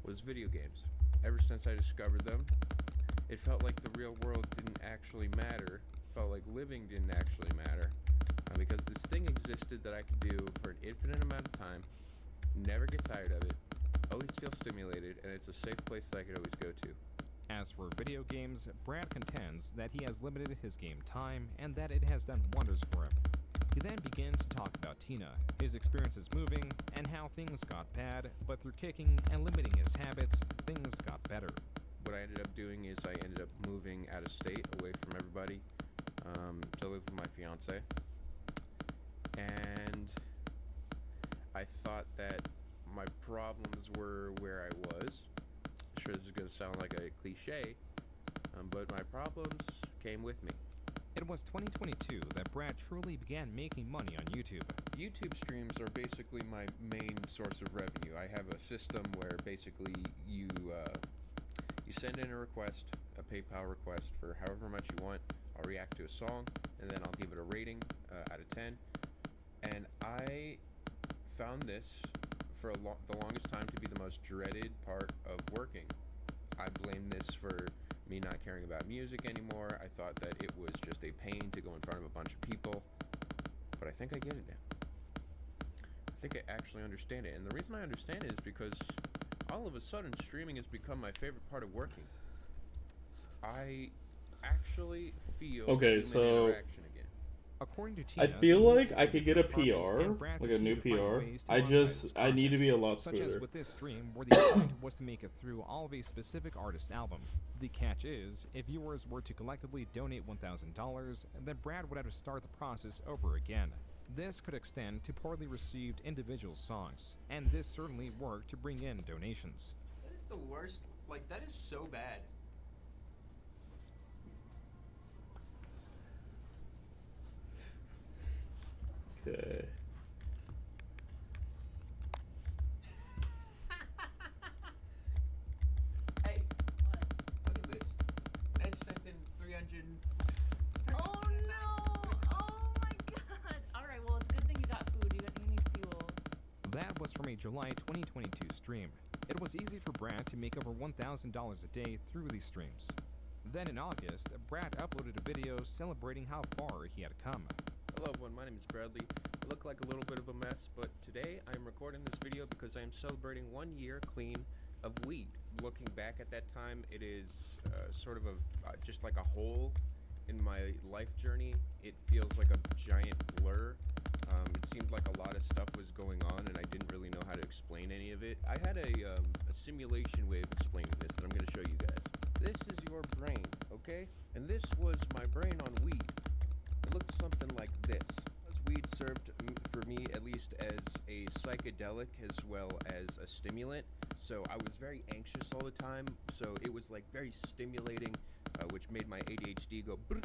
was video games. Ever since I discovered them, it felt like the real world didn't actually matter. Felt like living didn't actually matter, because this thing existed that I could do for an infinite amount of time, never get tired of it, always feel stimulated, and it's a safe place that I could always go to. As for video games, Brad contends that he has limited his game time and that it has done wonders for him. He then begins to talk about Tina, his experiences moving, and how things got bad, but through kicking and limiting his habits, things got better. What I ended up doing is I ended up moving out of state, away from everybody, to live with my fiance. And I thought that my problems were where I was. I'm sure this is going to sound like a cliche, but my problems came with me. It was 2022 that Brad truly began making money on YouTube. YouTube streams are basically my main source of revenue. I have a system where basically you send in a request, a PayPal request for however much you want. I'll react to a song, and then I'll give it a rating out of 10. And I found this for the longest time to be the most dreaded part of working. I blame this for me not caring about music anymore. I thought that it was just a pain to go in front of a bunch of people, but I think I get it now. I think I actually understand it, and the reason I understand it is because all of a sudden streaming has become my favorite part of working. I actually feel okay, so interaction again. According to Tina, I feel like I could get a PR, like a new PR. I need to be a lot such smoother. as with this stream, where the point was to make it through all of a specific artist's album. The catch is, if viewers were to collectively donate $1,000, then Brad would have to start the process over again. This could extend to poorly received individual songs, and this certainly worked to bring in donations. the worst? Like, that is so bad. Okay. Hey, look at this. Ed sent in 300. Oh no! Oh my god! Alright, well, it's a good thing you got food. You need fuel. That was from a July 2022 stream. It was easy for Brad to make over $1,000 a day through these streams. Then in August, Brad uploaded a video celebrating how far he had come. Hello everyone, my name is Bradley. I look like a little bit of a mess, but today I am recording this video because I am celebrating 1 year clean of weed. Looking back at that time, it is sort of just like a hole in my life journey. It feels like a giant blur. It seemed like a lot of stuff was going on and I didn't really know how to explain any of it. I had a simulation way of explaining this that I'm going to show you guys. This is your brain, okay? And this was my brain on weed. It looked something like this. Weed served for me at least as a psychedelic as well as a stimulant. So I was very anxious all the time. So it was like very stimulating, which made my ADHD go brrr.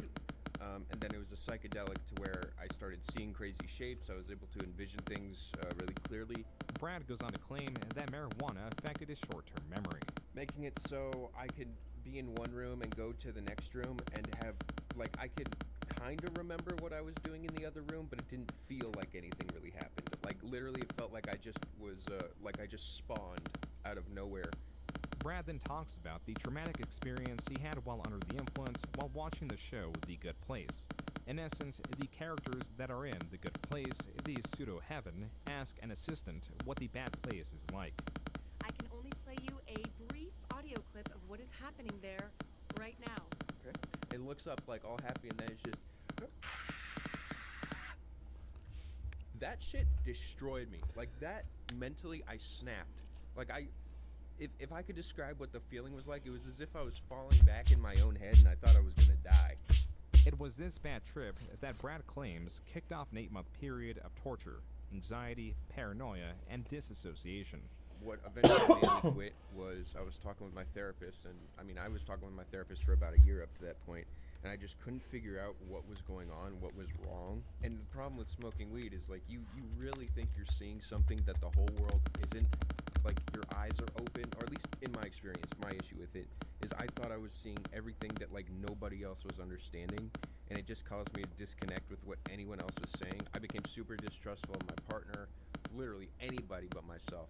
And then it was a psychedelic to where I started seeing crazy shapes. I was able to envision things really clearly. Brad goes on to claim that marijuana affected his short-term memory, making it so I could be in one room and go to the next room and have, like, I could kind of remember what I was doing in the other room, but it didn't feel like anything really happened. Like, literally it felt like I just was, like I just spawned out of nowhere. Brad then talks about the traumatic experience he had while under the influence while watching the show The Good Place. In essence, the characters that are in The Good Place, the pseudo-heaven, ask an assistant what the bad place is like. I can only play you a brief audio clip of what is happening there right now. Okay. It looks up like all happy and then it's just... That shit destroyed me. Like, that, mentally, I snapped. Like, if I could describe what the feeling was like, it was as if I was falling back in my own head and I thought I was gonna die. It was this bad trip that Brad claims kicked off an 8-month period of torture, anxiety, paranoia, and disassociation. What eventually made me quit was I was talking with my therapist, and I mean I was talking with my therapist for about a year up to that point, and I just couldn't figure out what was going on, what was wrong. And the problem with smoking weed is like you really think you're seeing something that the whole world isn't. Like your eyes are open, or at least in my experience, my issue with it is I thought I was seeing everything that like nobody else was understanding, and it just caused me to disconnect with what anyone else was saying. I became super distrustful of my partner, literally anybody but myself.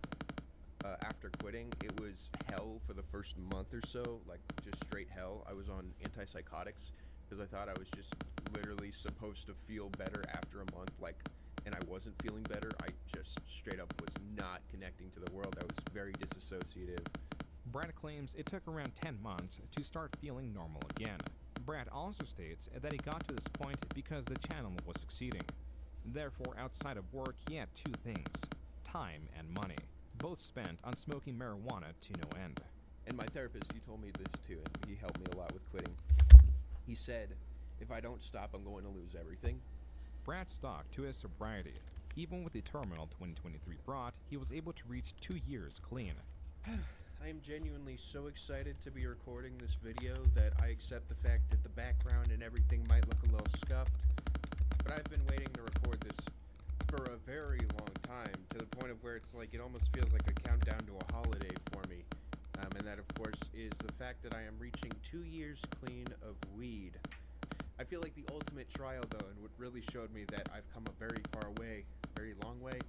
After quitting, it was hell for the first month or so, like just straight hell. I was on antipsychotics because I thought I was just literally supposed to feel better after a month, like, and I wasn't feeling better. I just straight up was not connecting to the world. I was very disassociative. Brad claims it took around 10 months to start feeling normal again. Brad also states that he got to this point because the channel was succeeding. Therefore, outside of work, he had two things: time and money, both spent on smoking marijuana to no end. And my therapist, he told me this too, and he helped me a lot with quitting. He said, if I don't stop, I'm going to lose everything. Brad stuck to his sobriety. Even with the terminal 2023 brought, he was able to reach 2 years clean. I am genuinely so excited to be recording this video that I accept the fact that the background and everything might look a little scuffed, but I've been waiting to record this for a very long time, to the point of where it's like it almost feels like a countdown to a holiday for me. And that, of course, is the fact that I am reaching 2 years clean of weed. I feel like the ultimate trial, though, and what really showed me that I've come a very far way, very long way,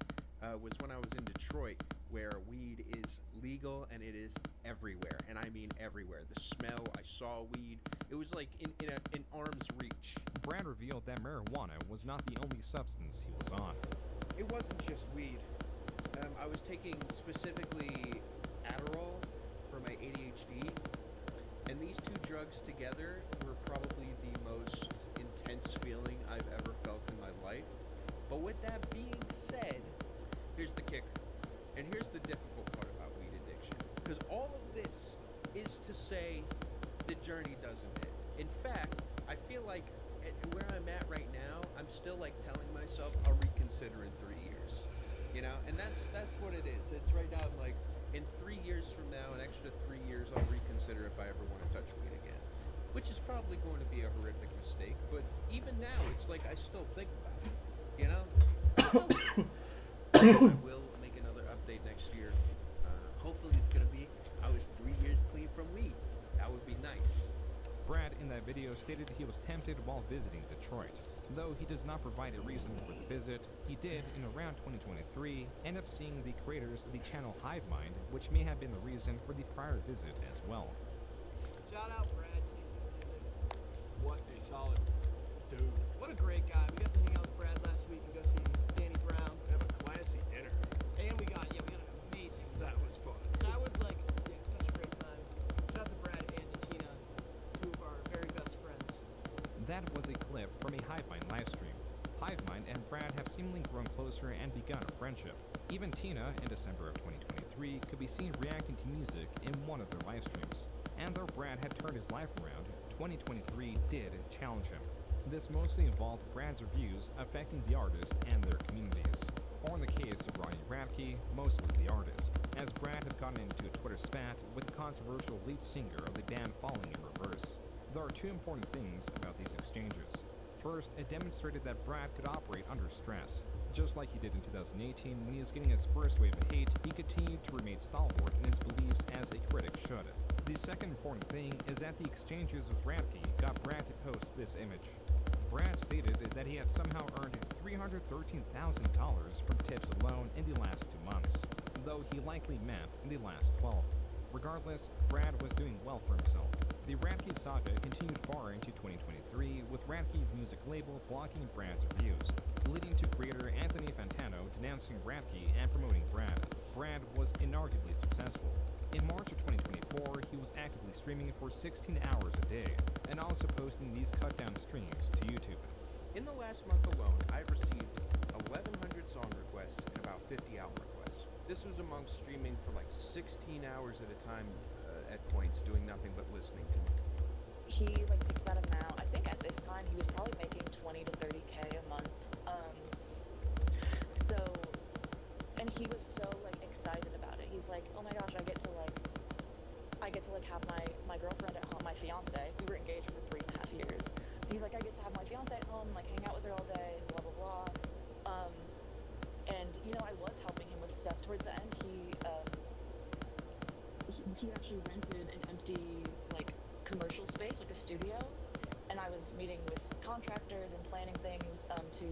was when I was in Detroit, where weed is legal and it is everywhere, and I mean everywhere. The smell, I saw weed, it was like in arm's reach. Brad revealed that marijuana was not the only substance he was on. It wasn't just weed. I was taking specifically Adderall for my ADHD, and these two drugs together were probably the most intense feeling I've ever felt in my life. But with that being said, here's the kicker, and here's the difficult part about weed addiction, because all of this is to say the journey doesn't end. In fact, I feel like where I'm at right now, I'm still like telling myself I'll reconsider in 3 years, you know, and that's what it is. It's right now I'm like, in 3 years from now, an extra 3 years, I'll reconsider if I ever want to touch weed again. Which is probably going to be a horrific mistake, but even now, it's like I still think about it, you know? I will make another update next year. Hopefully it's going to be, I was 3 years clean from weed. That would be nice. Brad in that video stated he was tempted while visiting Detroit. Though he does not provide a reason for the visit, he did, in around 2023, end up seeing the creators of the channel Hivemind, which may have been the reason for the prior visit as well. Shout out Brad, Tasting Music. What a solid dude. What a great guy. We got to hang out with Brad last week and go see Danny Brown. Have a classy dinner. And we got an amazing. That was fun. That was like, such a great time. Shout out to Brad and to Tina, two of our very best friends. That was a clip from a Hivemind livestream. Hivemind and Brad have seemingly grown closer and begun a friendship. Even Tina, in December of 2023, could be seen reacting to music in one of their livestreams. And though Brad had turned his life around, 2023 did challenge him. This mostly involved Brad's reviews affecting the artist and their communities. Or in the case of Ronnie Radke, mostly the artist, as Brad had gotten into a Twitter spat with the controversial lead singer of the band Falling in Reverse. There are two important things about these exchanges. First, it demonstrated that Brad could operate under stress. Just like he did in 2018 when he was getting his first wave of hate, he continued to remain stalwart in his beliefs as a critic should. The second important thing is that the exchanges with Radke got Brad to post this image. Brad stated that he had somehow earned $313,000 from tips alone in the last 2 months, though he likely meant in the last 12. Regardless, Brad was doing well for himself. The Radke saga continued far into 2023, with Radke's music label blocking Brad's reviews, leading to creator Anthony Fantano denouncing Radke and promoting Brad. Brad was inarguably successful. In March of 2024, he was actively streaming for 16 hours a day, and also posting these cut-down streams to YouTube. In the last month alone, I've received 1,100 song requests and about 50 album requests. This was among streaming for like 16 hours at a time at points, doing nothing but listening to me. He picks that amount. I think at this time he was probably making 20 to 30K a month. And he was so excited about it. He's like, oh my gosh, I get to have my girlfriend at home, my fiance. We were engaged for 3.5 years. He's like, I get to have my fiance at home, hang out with her all day, blah blah blah. And I was helping him with stuff towards the end. He actually rented an empty commercial space, a studio, and I was meeting with contractors and planning things to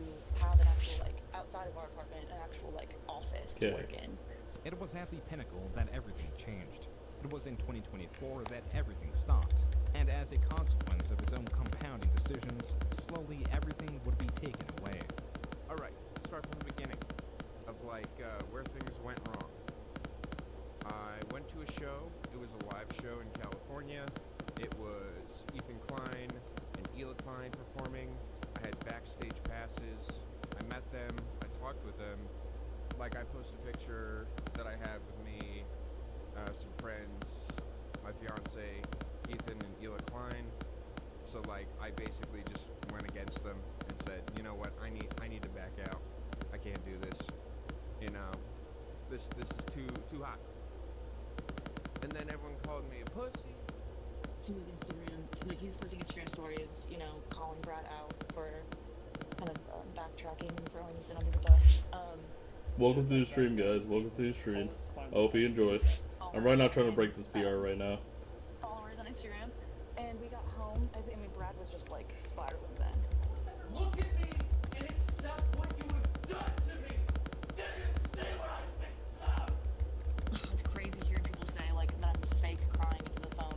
have an actual outside of our apartment, an actual office to work in. It was at the pinnacle that everything changed. It was in 2024 that everything stopped, and as a consequence of his own compounding decisions, slowly everything would be taken away. Alright, let's start from the beginning of where things went wrong. I went to a show. It was a live show in California. It was Ethan Klein and Ela Klein performing. I had backstage passes. I met them. I talked with them. I post a picture that I have with me, some friends, my fiance, Ethan and Ela Klein. So I basically just went against them and said, you know what, I need to back out. I can't do this. This is too hot. And then everyone called me a pussy. To his Instagram, he's posting Instagram stories, calling Brad out for kind of backtracking and throwing his under the bus. Welcome to the stream, guys. Welcome to the stream. I hope you enjoy. I'm right now trying to break this PR right now. Followers on Instagram, and we got home. Brad was just spiraling then. Look at me and accept what you have done to me. Did you see what I think? It's crazy hearing people say that I'm fake crying into the phone.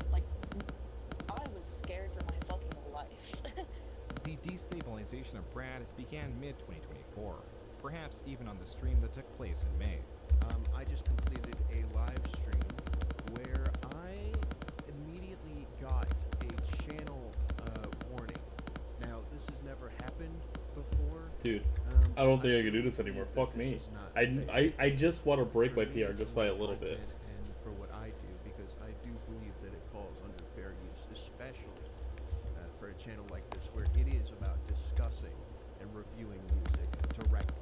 I was scared for my fucking life. The destabilization of Brad began mid-2024, perhaps even on the stream that took place in May. I just completed a live stream where I immediately got a channel warning. Now, this has never happened before. Dude, I don't think I can do this anymore. Fuck me. I just want to break my PR just by a little bit. And for what I do, because I do believe that it falls under fair use, especially for a channel like this where it is about discussing and reviewing music directly.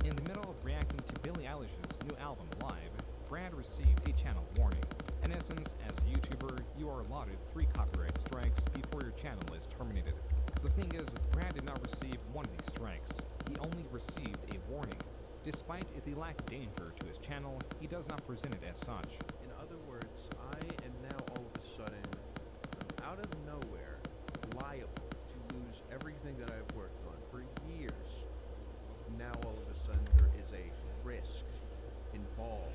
In the middle of reacting to Billie Eilish's new album Live, Brad received a channel warning. In essence, as a YouTuber, you are allotted 3 copyright strikes before your channel is terminated. The thing is, Brad did not receive one of these strikes. He only received a warning. Despite the lack of danger to his channel, he does not present it as such. In other words, I am now all of a sudden, out of nowhere, liable to lose everything that I've worked on for years. Now all of a sudden there is a risk involved.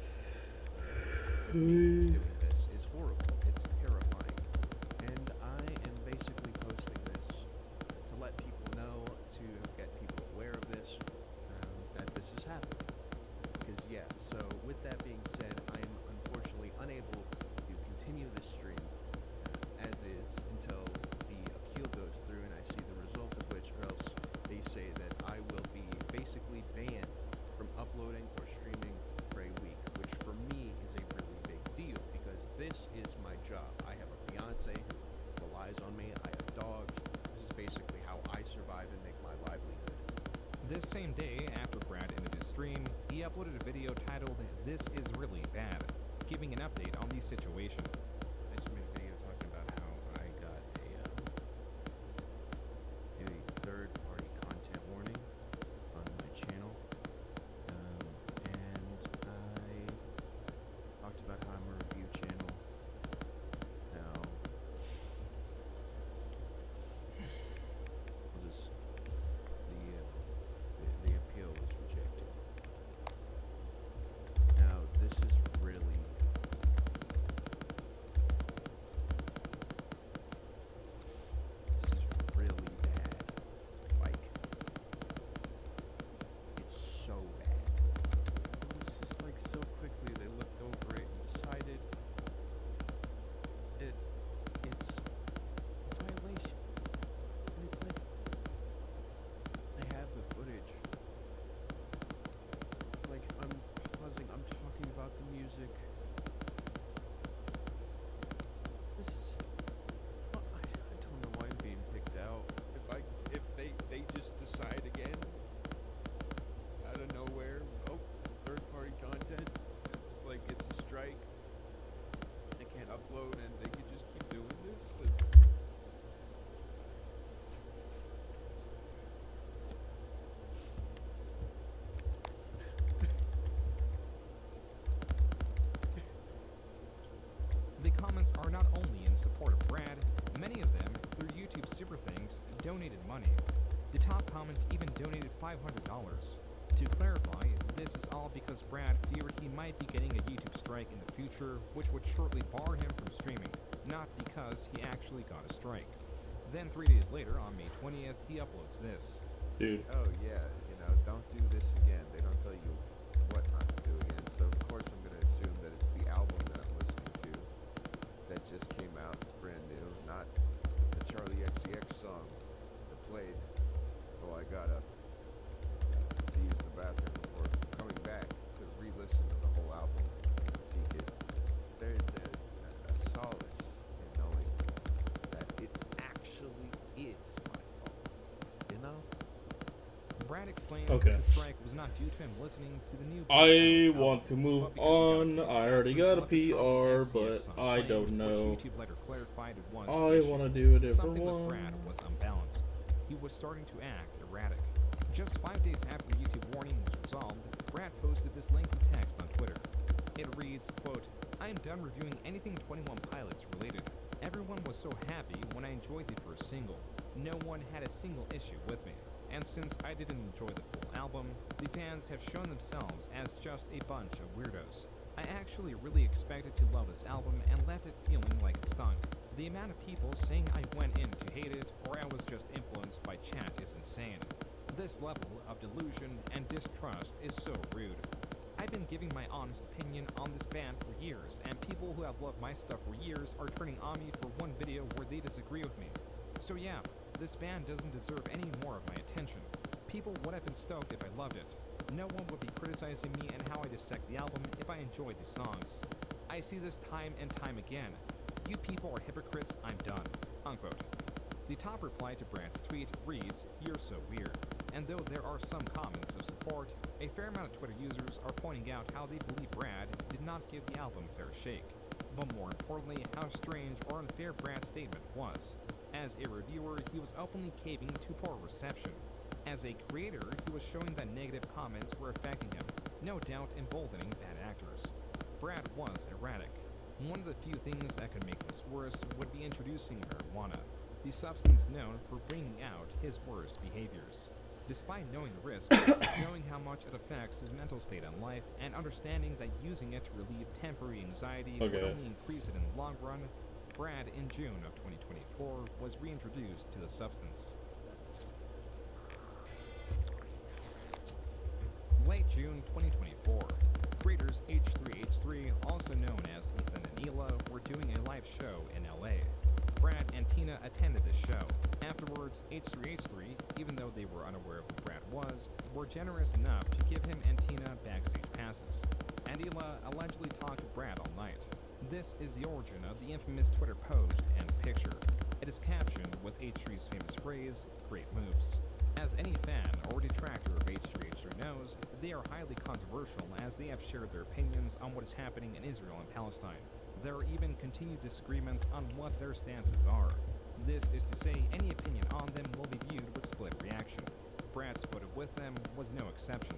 Doing this is horrible. It's terrifying. And I am basically posting this to let people know, to get people aware of this, that this is happening. Because yeah, so with that being said, I am unfortunately unable to continue this stream as is until the appeal goes through and I see the result of which, or else they say that I will be basically banned from uploading or streaming for a week, which for me is a really big deal because this is my job. I have a fiance who relies on me. I have dogs. This is basically how I survive and make my livelihood. This same day, after Brad ended his stream, he uploaded a video titled, "This is Really Bad," giving an update on the situation. I just made a video talking about how I got a third-party content warning on my channel, and I talked about how I'm a review channel. Now, I'll just the appeal was rejected. Now, this is really bad. Like, it's so bad. It was just like so quickly they looked over it and decided it's a violation. And it's like, I have the footage. Like, I'm pausing, I'm talking about the music. This is, I don't know why I'm being picked out. If they just decide again, out of nowhere, oh, third-party content, it's like, it's a strike. I can't upload and they could just keep doing this. The comments are not only in support of Brad, many of them, through YouTube Super Thanks, donated money. The top comment even donated $500. To clarify, this is all because Brad feared he might be getting a YouTube strike in the future, which would shortly bar him from streaming, not because he actually got a strike. Then 3 days later, on May 20th, he uploads this. Dude. Oh yeah, don't do this again. They don't tell you what not to do again. So of course I'm gonna assume that it's the album that I'm listening to that just came out. It's brand new, not the Charlie XCX song that played. Oh, I gotta to use the bathroom before coming back to re-listen to the whole album and critique it. There's a solace in knowing that it actually is my fault. You know? Brad explains Okay. that the strike was not due to him listening to the new I album, want to move but because on. he got I already got a accused of PR, trouble but NCX on I claim, don't which know. YouTube later clarified was I the issue. want to do a different Something one. with Brad was unbalanced. He was starting to act erratic. Just 5 days after the YouTube warning was resolved, Brad posted this lengthy text on Twitter. It reads, quote, "I am done reviewing anything 21 Pilots related. Everyone was so happy when I enjoyed the first single. No one had a single issue with me. And since I didn't enjoy the full album, the fans have shown themselves as just a bunch of weirdos. I actually really expected to love this album and left it feeling like it stunk. The amount of people saying I went in to hate it or I was just influenced by chat is insane. This level of delusion and distrust is so rude. I've been giving my honest opinion on this band for years, and people who have loved my stuff for years are turning on me for one video where they disagree with me. So yeah, this band doesn't deserve any more of my attention. People would have been stoked if I loved it. No one would be criticizing me and how I dissect the album if I enjoyed the songs. I see this time and time again. You people are hypocrites, I'm done." Unquote. The top reply to Brad's tweet reads, "You're so weird." and though there are some comments of support, a fair amount of Twitter users are pointing out how they believe Brad did not give the album a fair shake, but more importantly, how strange or unfair Brad's statement was. As a reviewer, he was openly caving to poor reception. As a creator, he was showing that negative comments were affecting him, no doubt emboldening bad actors. Brad was erratic. One of the few things that could make this worse would be introducing marijuana, the substance known for bringing out his worst behaviors. Despite knowing the risks, knowing how much it affects his mental state in life, and understanding that using it to relieve temporary anxiety would only increase it in the long run, Brad, in June of 2024, was reintroduced to the substance. Late June 2024, creators H3H3, also known as Ethan and Ela, were doing a live show in LA. Brad and Tina attended the show. Afterwards, H3H3, even though they were unaware of who Brad was, were generous enough to give him and Tina backstage passes. And Ela allegedly talked to Brad all night. This is the origin of the infamous Twitter post and picture. It is captioned with H3's famous phrase, "Great moves." As any fan or detractor of H3H3 knows, they are highly controversial as they have shared their opinions on what is happening in Israel and Palestine. There are even continued disagreements on what their stances are. This is to say any opinion on them will be viewed with split reaction. Brad's photo with them was no exception.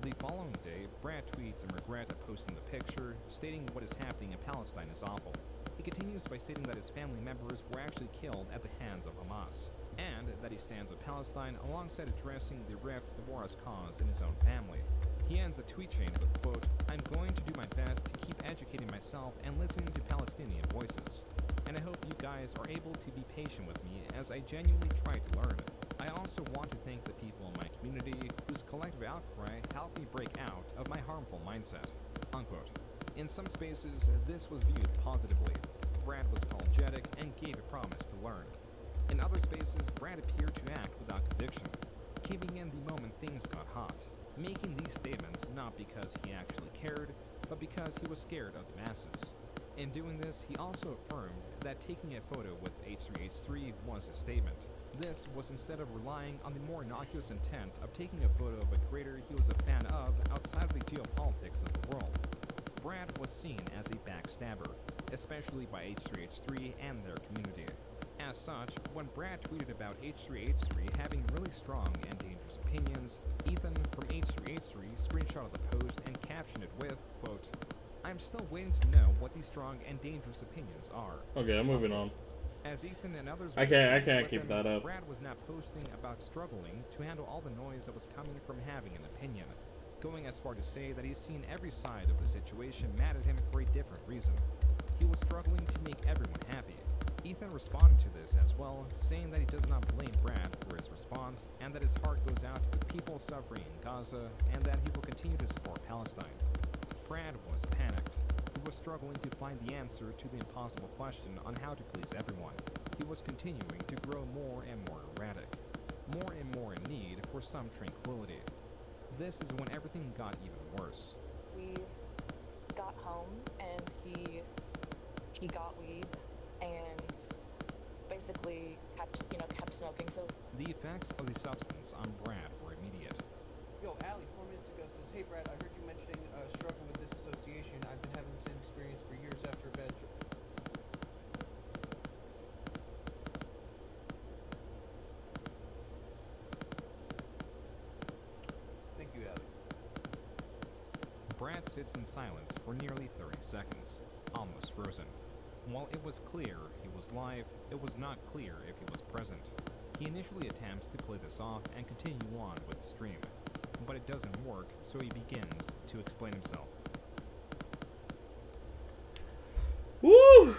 The following day, Brad tweets in regret at posting the picture, stating what is happening in Palestine is awful. He continues by stating that his family members were actually killed at the hands of Hamas, and that he stands with Palestine alongside addressing the rift the war has caused in his own family. He ends the tweet chain with, quote, "I'm going to do my best to keep educating myself and listening to Palestinian voices. And I hope you guys are able to be patient with me as I genuinely try to learn. I also want to thank the people in my community whose collective outcry helped me break out of my harmful mindset." Unquote. In some spaces, this was viewed positively. Brad was apologetic and gave a promise to learn. In other spaces, Brad appeared to act without conviction, caving in the moment things got hot, making these statements not because he actually cared, but because he was scared of the masses. In doing this, he also affirmed that taking a photo with H3H3 was a statement. This was instead of relying on the more innocuous intent of taking a photo of a creator he was a fan of outside of the geopolitics of the world. Brad was seen as a backstabber, especially by H3H3 and their community. As such, when Brad tweeted about H3H3 having really strong and dangerous opinions, Ethan from H3H3 screenshotted the post and captioned it with, quote, "I'm still waiting to know what these strong and dangerous opinions are." Okay, I'm moving on. As Ethan and others I can't keep that up. Brad was now posting about struggling to handle all the noise that was coming from having an opinion, going as far to say that he's seen every side of the situation mad at him for a different reason. He was struggling to make everyone happy. Ethan responded to this as well, saying that he does not blame Brad for his response and that his heart goes out to the people suffering in Gaza and that he will continue to support Palestine. Brad was panicked. He was struggling to find the answer to the impossible question on how to please everyone. He was continuing to grow more and more erratic, more and more in need for some tranquility. This is when everything got even worse. We got home and he got weed and basically kept smoking. So the effects of the substance on Brad were immediate. Yo, Allie, 4 minutes ago says, "Hey Brad, I heard you mentioning struggling with disassociation. I've been having the same experience for years after a bad trip." Thank you, Allie. Brad sits in silence for nearly 30 seconds, almost frozen. While it was clear he was live, it was not clear if he was present. He initially attempts to play this off and continue on with the stream, but it doesn't work, so he begins to explain himself. Woo!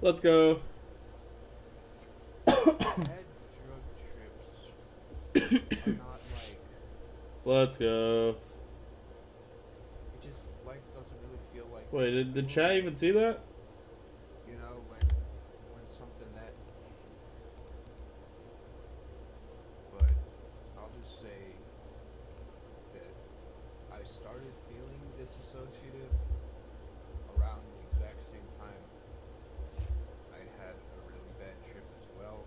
Let's go. Bad drug trips are not like... Let's go. It just, life doesn't really feel like... Wait, did chat even see that? You know, when something that... But I'll just say that I started feeling disassociative around the exact same time I had a really bad trip as well.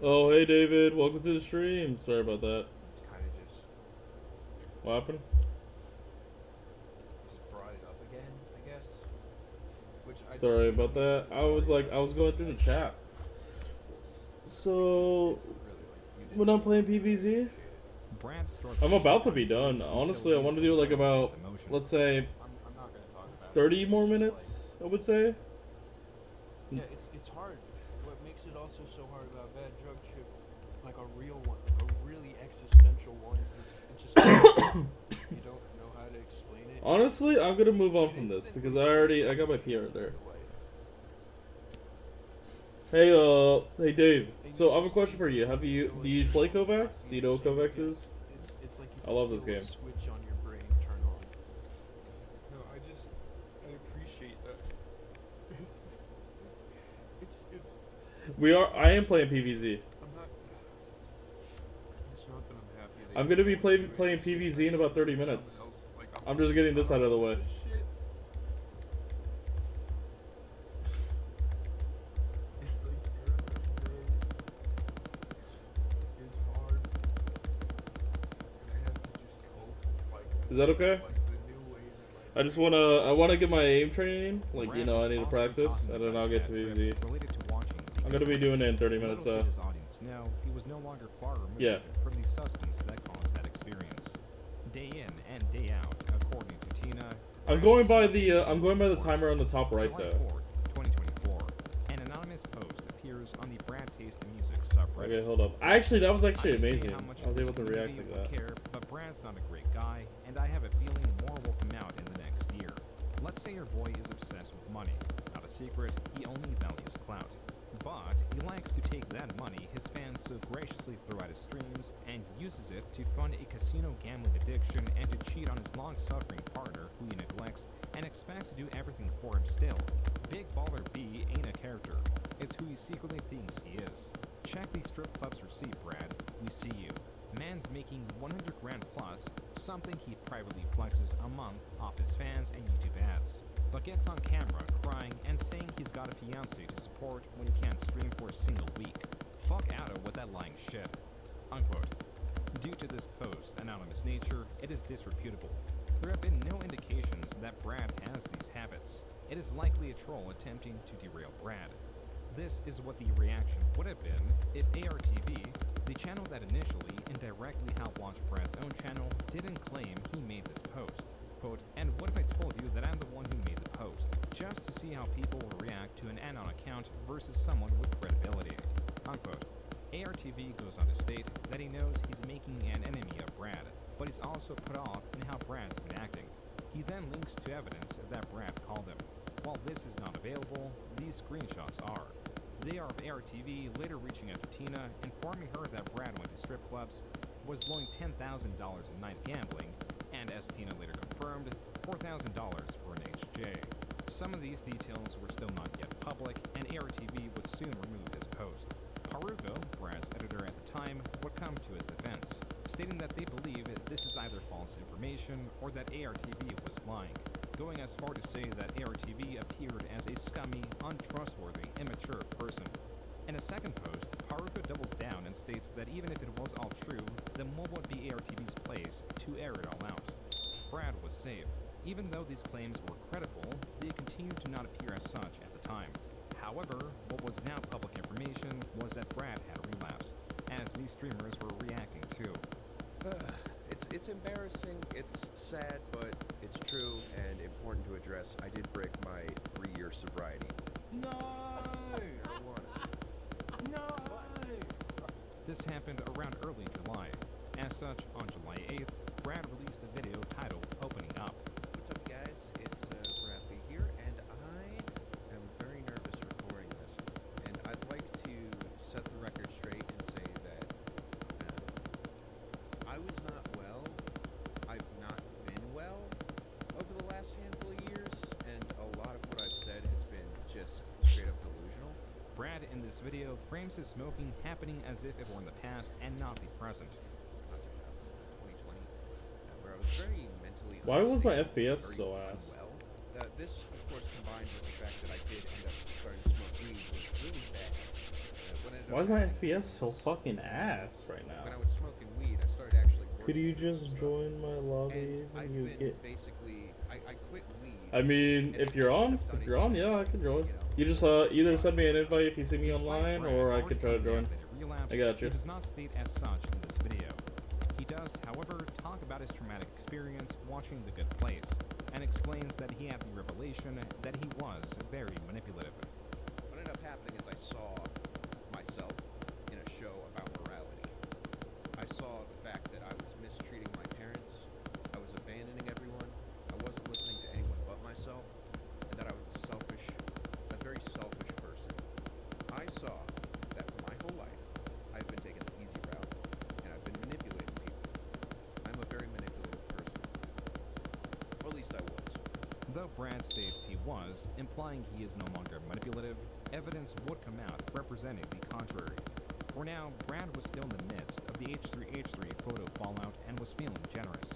Oh, hey David, welcome to the stream. Sorry about that. Kind of just What happened? brought it up again, I guess. Which I Sorry about that. I was going through the chat. So, when I'm playing PvZ, I'm about to be done. Honestly, I want to do like about, let's say, 30 more minutes, I would say. Yeah, it's hard. What makes it also so hard about bad drug trip, like a real one, a really existential one, is it just you don't know how to explain it. Honestly, I'm gonna move on from this because I got my PR there. Hey, hey Dave. So I have a question for you. Do you play Kovaaks? Do you know what Kovaaks is? It's like I love this game. Switch on your brain turn on. No, I appreciate that. It's. I am playing PvZ. I'm not. It's not that I'm happy. I'm gonna be playing PvZ in about 30 minutes. I'm just getting this out of the way. It's like every day is hard, and I have to just cope. Is that okay? I just wanna get my aim training. Like, you know, I need to practice, and then I'll get to PvZ. I'm gonna be doing it in 30 minutes though. His audience know he was no longer far removed Yeah. from the substance that caused that experience. Day in and day out, according to Tina. I'm going by the timer on the top right July though. 4th, 2024. An anonymous post appears on the Brad Taste in Music subreddit. Okay, hold up. Actually, that was actually I don't know amazing. how much I was this able to react community like would that. care, but Brad's not a great guy, and I have a feeling more will come out in the next year. Let's say your boy is obsessed with money. Not a secret, he only values clout. But he likes to take that money his fans so graciously throw at his streams and uses it to fund a casino gambling addiction and to cheat on his long-suffering partner who he neglects and expects to do everything for him still. Big Baller B ain't a character. It's who he secretly thinks he is. Check the strip club's receipt, Brad. We see you. Man's making 100 grand plus, something he privately flexes a month off his fans and YouTube ads, but gets on camera crying and saying he's got a fiance to support when he can't stream for a single week. Fuck out of with that lying shit. Unquote. Due to this post's anonymous nature, it is disreputable. There have been no indications that Brad has these habits. It is likely a troll attempting to derail Brad. This is what the reaction would have been if ARTV, the channel that initially indirectly helped launch Brad's own channel, didn't claim he made this post. Quote, and what if I told you that I'm the one who made the post, just to see how people will react to an anon account versus someone with credibility. Unquote. ARTV goes on to state that he knows he's making an enemy of Brad, but he's also put off in how Brad's been acting. He then links to evidence that Brad called him. While this is not available, these screenshots are. They are of ARTV later reaching out to Tina, informing her that Brad went to strip clubs, was blowing $10,000 a night gambling, and as Tina later confirmed, $4,000 for an HJ. Some of these details were still not yet public, and ARTV would soon remove his post. Parugo, Brad's editor at the time, would come to his defense, stating that they believe this is either false information or that ARTV was lying, going as far to say that ARTV appeared as a scummy, untrustworthy, immature person. In a second post, Parugo doubles down and states that even if it was all true, then what would be ARTV's place to air it all out? Brad was safe. Even though these claims were credible, they continued to not appear as such at the time. However, what was now public information was that Brad had relapsed, as these streamers were reacting to. It's embarrassing, it's sad, but it's true and important to address. I did break my 3-year sobriety. No! No! This happened around early July. As such, on July 8th, Brad released a video titled Opening Up. What's up, guys? It's Bradley here, and I am very nervous recording this. And I'd like to set the record straight and say that I was not well. I've not been well over the last handful of years, and a lot of what I've said has been just straight up delusional. Brad in this video frames his smoking happening as if it were in the past and not the present. 2020, where I was very mentally Why was my unstable, FPS very so ass? unwell. This, of course, combined with the fact that I did end up starting to smoke weed was really bad. Why is my FPS so fucking ass right now? When I was smoking weed, I started actually working. Could you just join my lobby when you get? Basically, I quit weed. I mean, if you're on, yeah, I can join. You just either send me an invite if you see me online, or I could try to join. I got you. He does not state as such in this video. He does, however, talk about his traumatic experience watching The Good Place, and explains that he had the revelation that he was very manipulative. What ended up happening is I saw myself in a show about morality. I saw the fact that I was mistreating my parents, I was abandoning everyone, I wasn't listening to anyone but myself, and that I was a very selfish person. I saw that for my whole life, I've been taking the easy route, and I've been manipulating people. I'm a very manipulative person. Or at least I was. Though Brad states he was, implying he is no longer manipulative, evidence would come out representing the contrary. For now, Brad was still in the midst of the H3H3 photo fallout and was feeling generous.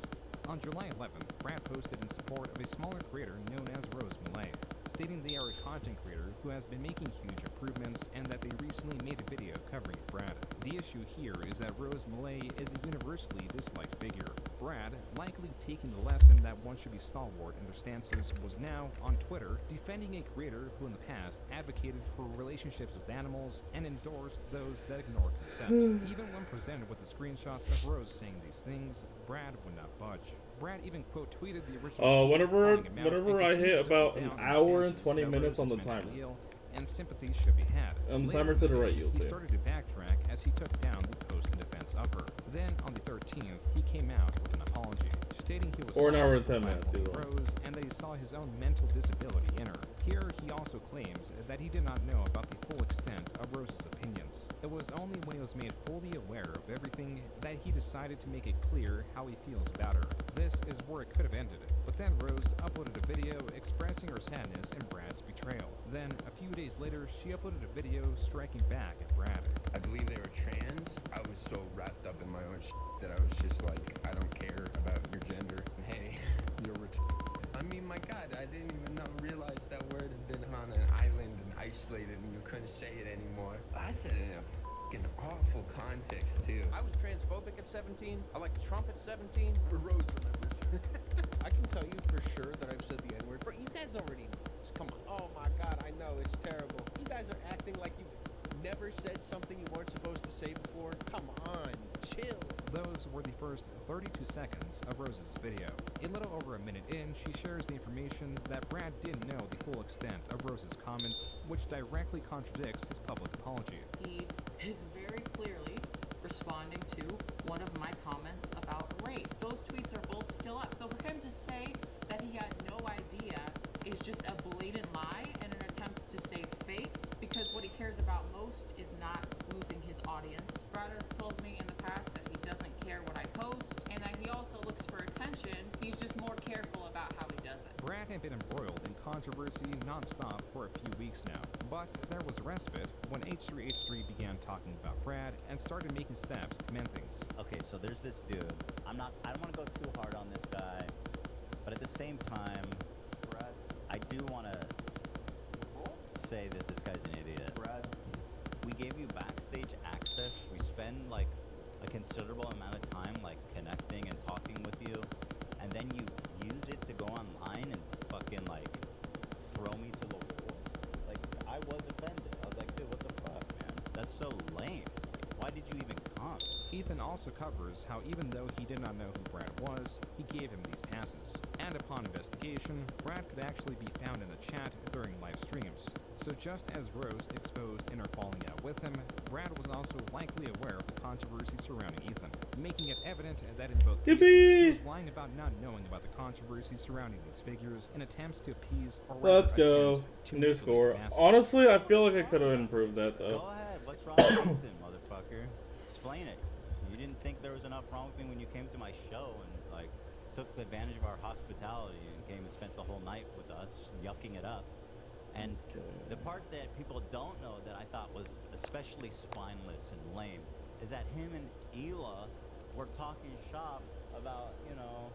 On July 11th, Brad posted in support of a smaller creator known as Rose Malay, stating they are a content creator who has been making huge improvements and that they recently made a video covering Brad. The issue here is that Rose Malay is a universally disliked figure. Brad, likely taking the lesson that one should be stalwart in their stances, was now, on Twitter, defending a creator who in the past advocated for relationships with animals and endorsed those that ignore consent. Even when presented with the screenshots of Rose saying these things, Brad would not budge. Brad even quote tweeted the original. Whenever I hit about an hour and 20 minutes on the timer. And sympathy should be had. On the timer to the right, you'll see. He started to backtrack as he took down the post in defense of her. Then, on the 13th, he came out with an apology, stating he was an hour and sorry 10 minutes, for Rose and that he saw his own mental disability in her. Here, he also claims that he did not know about the full extent of Rose's opinions. It was only when he was made fully aware of everything that he decided to make it clear how he feels about her. This is where it could have ended. But then Rose uploaded a video expressing her sadness in Brad's betrayal. Then, a few days later, she uploaded a video striking back at Brad. I believe they were trans. I was so wrapped up in my own that I was just like, I don't care about your gender. Hey, you're I mean, my God, I didn't even realize that word had been on an island and isolated and you couldn't say it anymore. I said it in a f***ing awful context, too. I was transphobic at 17. I liked Trump at 17. Rose remembers. I can tell you for sure that I've said the N-word, but you guys already know this. Come on. Oh my God, I know, it's terrible. You guys are acting like you never said something you weren't supposed to say before. Come on, chill. Those were the first 32 seconds of Rose's video. A little over a minute in, she shares the information that Brad didn't know the full extent of Rose's comments, which directly contradicts his public apology. He is very clearly responding to one of my comments about rape. Those tweets are both still up. So for him to say that he had no idea is just a blatant lie and an attempt to save face, because what he cares about most is not losing his audience. Brad has told me in the past that he doesn't care what I post and that he also looks for attention. He's just more careful about how he does it. Brad had been embroiled in controversy non-stop for a few weeks now, but there was a respite when H3H3 began talking about Brad and started making steps to mend things. Okay, so there's this dude. I don't want to go too hard on this guy, but at the same time, Brad, I do want to say that this guy's an idiot. Brad, we gave you backstage access. We spend like a considerable amount of time like connecting and talking with you, and then you use it to go online and fucking like throw me to the wolves. Like, I was offended. I was like, dude, what the fuck, man? That's so lame. Like, why did you even come? Ethan also covers how even though he did not know who Brad was, he gave him these passes. And upon investigation, Brad could actually be found in the chat during live streams. So just as Rose exposed in her falling out with him, Brad was also likely aware of the controversy surrounding Ethan, making it evident that in both cases, he was lying about not knowing about the controversy surrounding these figures in attempts to appease or Let's go. New score. Honestly, I feel like I could have improved that though. Go ahead. What's wrong with Ethan, motherfucker? Explain it. You didn't think there was enough wrong with me when you came to my show and like took advantage of our hospitality and came and spent the whole night with us, just yucking it up. And the part that people don't know that I thought was especially spineless and lame is that him and Hila were talking shop about, you know,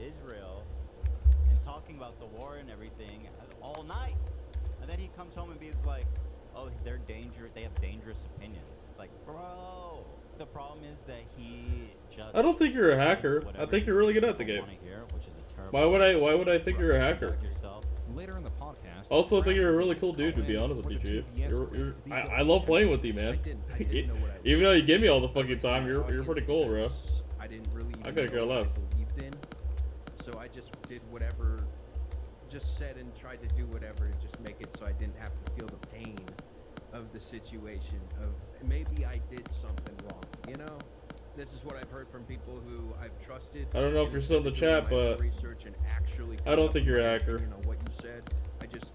Israel and talking about the war and everything all night. And then he comes home and he's like, oh, they're dangerous. They have dangerous opinions. It's like, bro. The problem is that he just. I don't think you're a hacker. I think you're really good at the game. Why would I think you're a hacker? Later in the podcast, Also, I think you're a really cool dude, to be honest with you, Chief. I love playing with you, man. Even though you give me all the fucking time, you're pretty cool, bro. I didn't really I could care less. believed in, so I just did whatever, just said and tried to do whatever to just make it so I didn't have to feel the pain of the situation of maybe I did something wrong, you know? This is what I've heard from people who I've trusted. I don't know if you're still in the chat, but research and actually I don't think you're a hacker. You know what you said. I just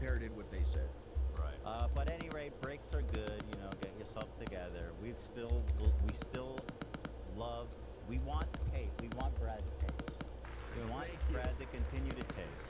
parroted what they said. Right. But at any rate, breaks are good. You know, get yourself together. We still love. We want taste. We want Brad's taste. We want Brad to continue to taste.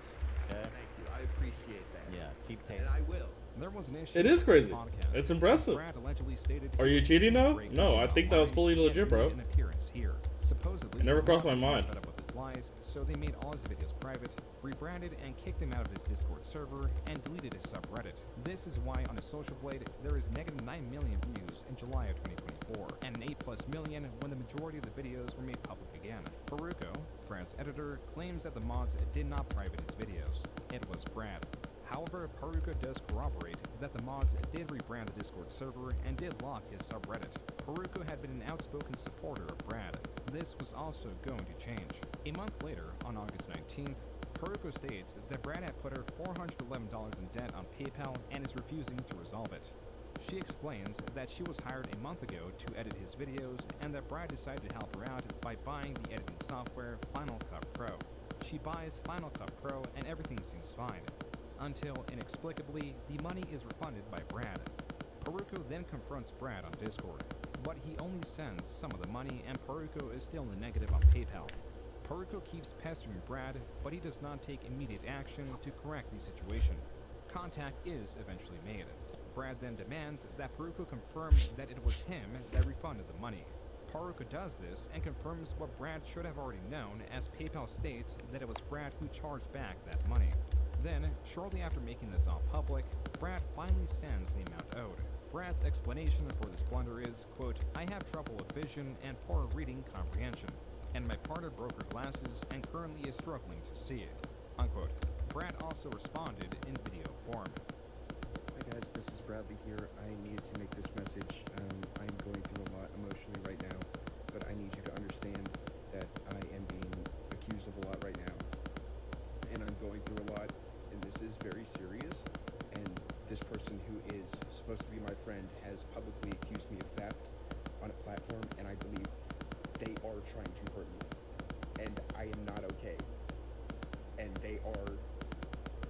Okay. Thank you. I appreciate that. Yeah. Keep tasting. And I will. There was an issue. It is with this crazy. podcast. It's impressive. Brad allegedly stated Are you cheating now? No, I think that was fully online legit, and bro. made an appearance here. Supposedly, It never his crossed my boss mind. was fed up with his lies, so they made all his videos private, rebranded and kicked him out of his Discord server, and deleted his subreddit. This is why on his social blade there is negative 9 million views in July of 2024, and an 8+ million when the majority of the videos were made public again. Faruko, Brad's editor, claims that the mods did not private his videos. It was Brad. However, Paruko does corroborate that the mods did rebrand the Discord server and did lock his subreddit. Paruko had been an outspoken supporter of Brad. This was also going to change. A month later, on August 19th, Paruko states that Brad had put her $411 in debt on PayPal and is refusing to resolve it. She explains that she was hired a month ago to edit his videos and that Brad decided to help her out by buying the editing software Final Cut Pro. She buys Final Cut Pro and everything seems fine. Until, inexplicably, the money is refunded by Brad. Paruko then confronts Brad on Discord, but he only sends some of the money and Paruko is still in the negative on PayPal. Paruko keeps pestering Brad, but he does not take immediate action to correct the situation. Contact is eventually made. Brad then demands that Paruko confirm that it was him that refunded the money. Paruko does this and confirms what Brad should have already known, as PayPal states that it was Brad who charged back that money. Then, shortly after making this all public, Brad finally sends the amount owed. Brad's explanation for this blunder is, quote, I have trouble with vision and poor reading comprehension, and my partner broke her glasses and currently is struggling to see it, unquote. Brad also responded in video form. Hi guys, this is Bradley here. I need to make this message. I'm going through a lot emotionally right now, but I need you to understand that I am being accused of a lot right now, and I'm going through a lot. This is very serious, and this person who is supposed to be my friend has publicly accused me of theft on a platform, and I believe they are trying to hurt me, and I am not okay. And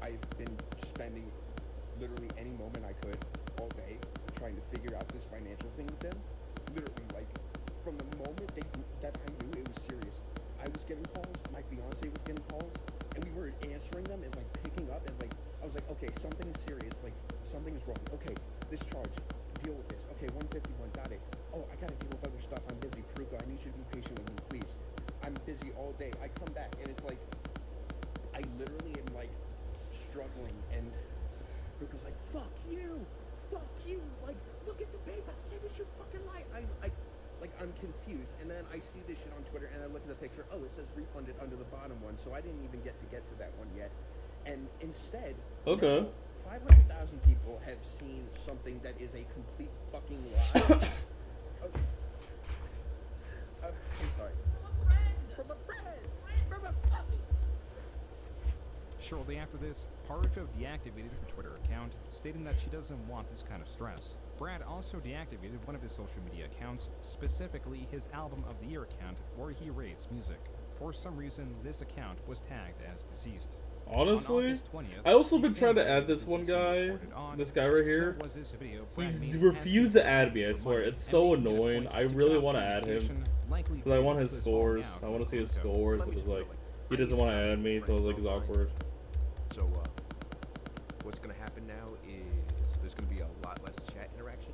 I've been spending literally any moment I could all day trying to figure out this financial thing with them. Literally, like, from the moment that I knew it was serious, I was getting calls, my fiance was getting calls, and we were answering them and like picking up, and like I was like, okay, something is serious, like something is wrong. Okay, this charge, deal with this. Okay, 151, got it. Oh, I gotta deal with other stuff. I'm busy. Paruko, I need you to be patient with me, please. I'm busy all day. I come back and it's like I literally am like struggling, and Paruko's like, fuck you, like look at the PayPal statement, you fucking lie. I'm confused, and then I see this shit on Twitter, and I look at the picture. Oh, it says refunded under the bottom one, so I didn't even get to that one yet. And instead, okay, 500,000 people have seen something that is a complete fucking lie. I'm sorry. From a friend. From a fucking. Shortly after this, Paruko deactivated her Twitter account, stating that she doesn't want this kind of stress. Brad also deactivated one of his social media accounts, specifically his Album of the Year account, where he rates music. For some reason, this account was tagged as deceased. Honestly, 20th, I also been trying to add this one guy, this guy right here. He's refused to add me, I swear. It's so annoying. I really want to add him, because I want his scores. I want to see his scores, but it's like, he doesn't want to add me, so it's like, it's awkward. So, what's gonna happen now is there's gonna be a lot less chat interaction.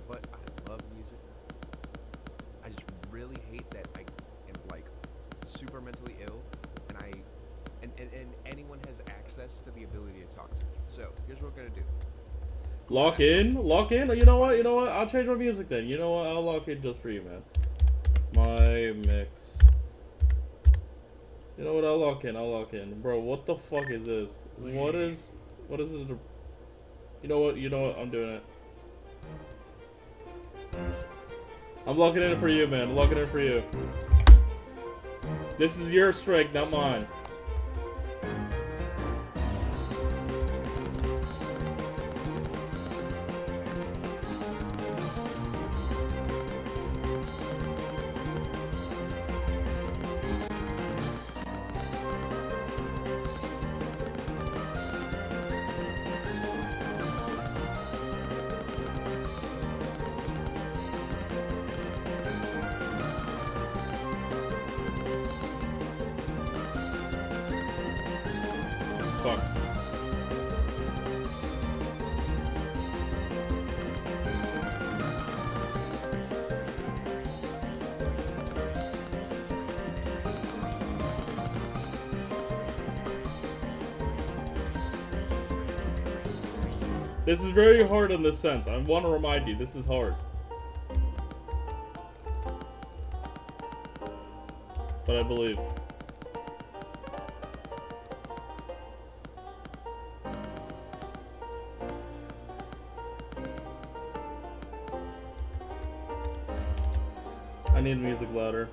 But I love music. I just really hate that I am like super mentally ill, and anyone has access access to the ability to talk to me. So here's what we're gonna do. Lock in? Lock in? You know what? You know what? I'll change my music then. You know what? I'll lock in just for you, man. My mix. You know what? I'll lock in. I'll lock in. Bro, what the fuck is this? What is it? You know what? You know what? I'm doing it. I'm locking in for you, man. I'm locking in for you. This is your strike, not mine. Fuck. This is very hard in this sense. I want to remind you, this is hard. But I believe. I need music louder.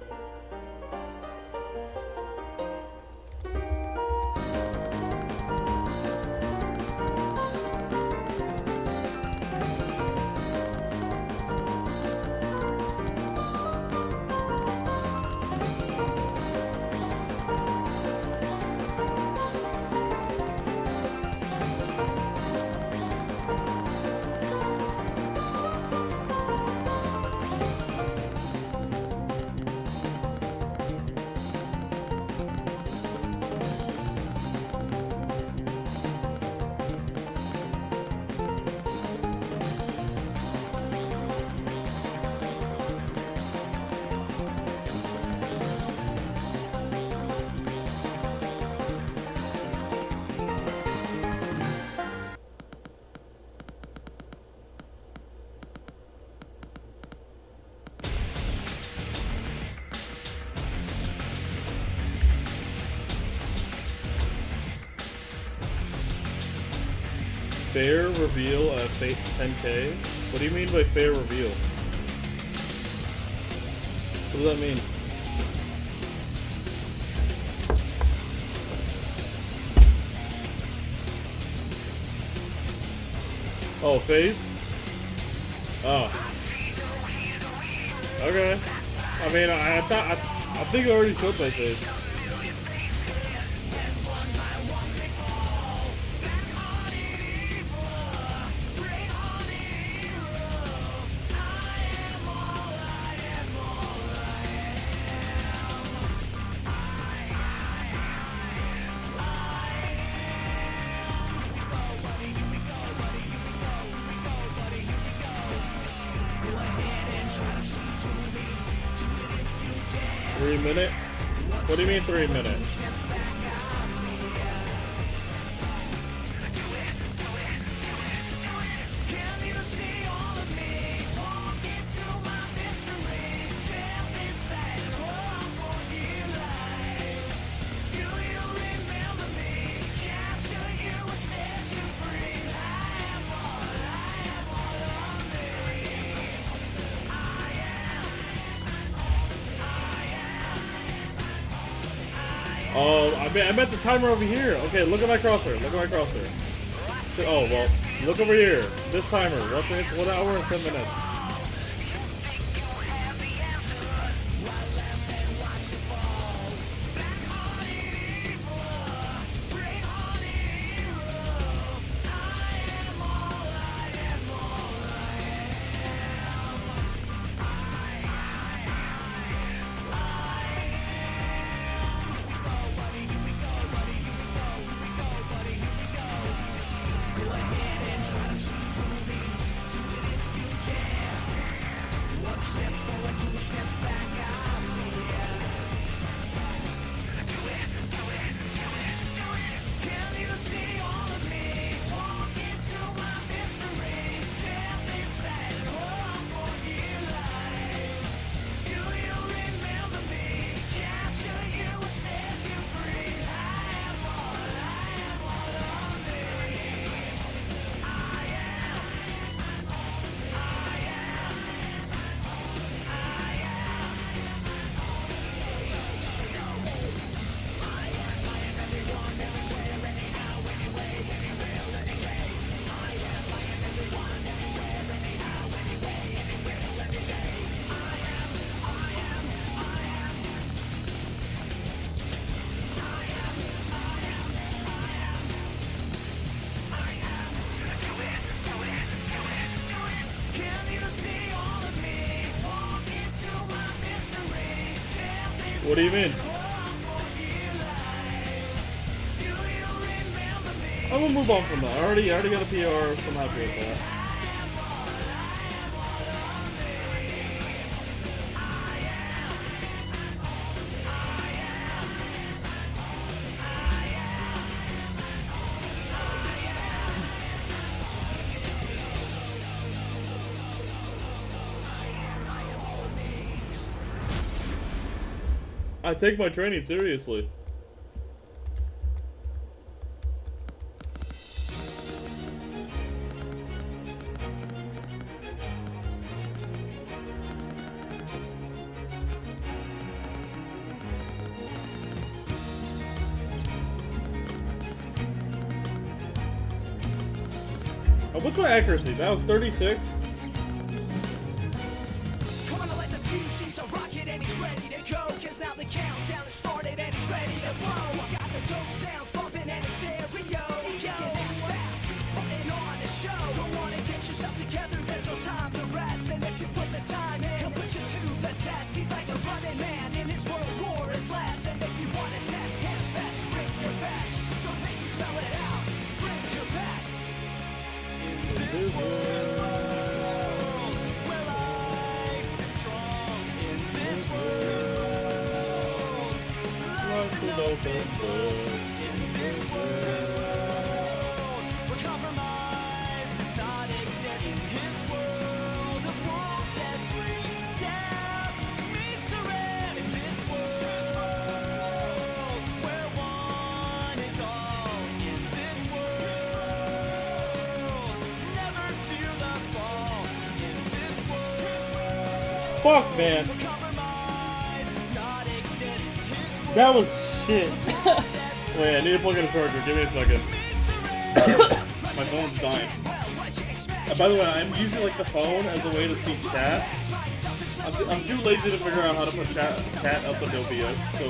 Fair reveal at 10K? What do you mean by fair reveal? What does that mean? Oh, face? Oh. Okay. I mean, I think I already showed my face. Minute? What do you mean 3 minutes? Oh, I meant the timer over here. Okay, look at my crosshair. Look at my crosshair. Oh, well, look over here. This timer. It's 1 hour and 10 minutes. Go ahead and try to see through me. Do it if you can. What do you mean? I'm gonna move on from that. I already got a PR, so I'm happy with that. I take my training seriously. Oh, what's my accuracy? That was 36? Come on, let the fuse, he's a rocket and he's ready to go. Cause now the countdown has started and he's ready to blow. He's got the dope sounds bumping and his stereo. That's fast, putting on a show. Go on and get yourself together, there's no time to rest. And if you put the time in, he'll put you to the test. He's like a running man in his world, war is less. And if you want to test him best, bring your best. Don't make me spell it out, bring your best. In this world where life is strong, in this world life's an open book. In this world where compromise does not exist, in his world of rules every step meets the rest. In this world where one is all, in this world never fear the fall. In this world Fuck, man. That was shit. Wait, I need to plug in a charger. Give me a second. My phone's dying. By the way, I'm using like the phone as a way to see chat. I'm too lazy to figure out how to put chat up in OBS, so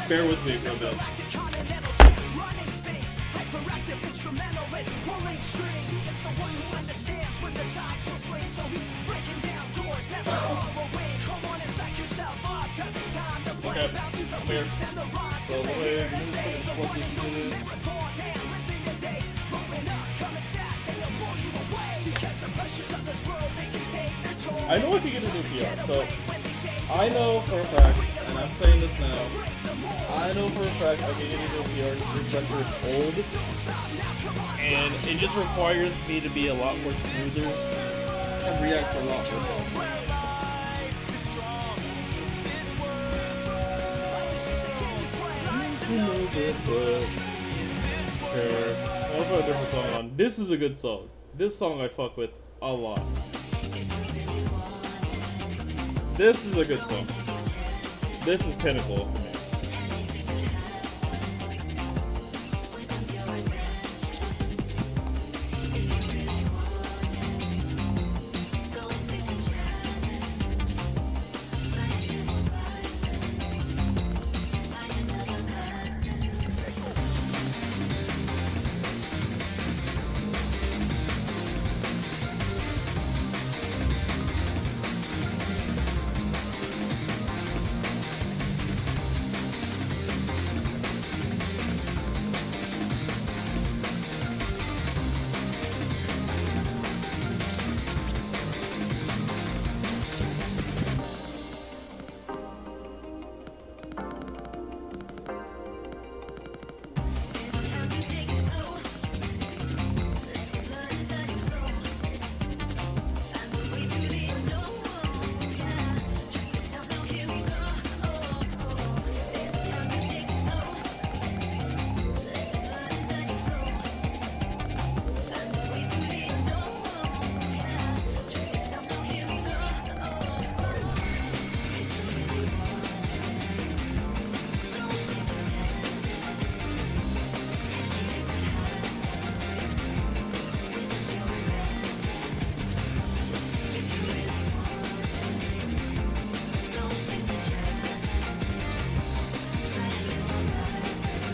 bear with me for a bit. Instrumental in pulling strings. He's the one who understands when the tides will swing. So he's breaking down doors, never far away. Come on and psych yourself up, cause it's time to play. Bounce you the beats and the rhymes. So stay the one and only marathon man living the day. Moving up, coming fast, and he'll blow you away. Because the pressures of this world, they can take their toll. I know I can get a new PR, so I know for a fact, and I'm saying this now, I know for a fact I can get a new PR because this record is old, and it just requires me to be a lot more smoother and react a lot more faster. I'll put a different song on. This is a good song. This song I fuck with a lot. This is a good song. This is pinnacle.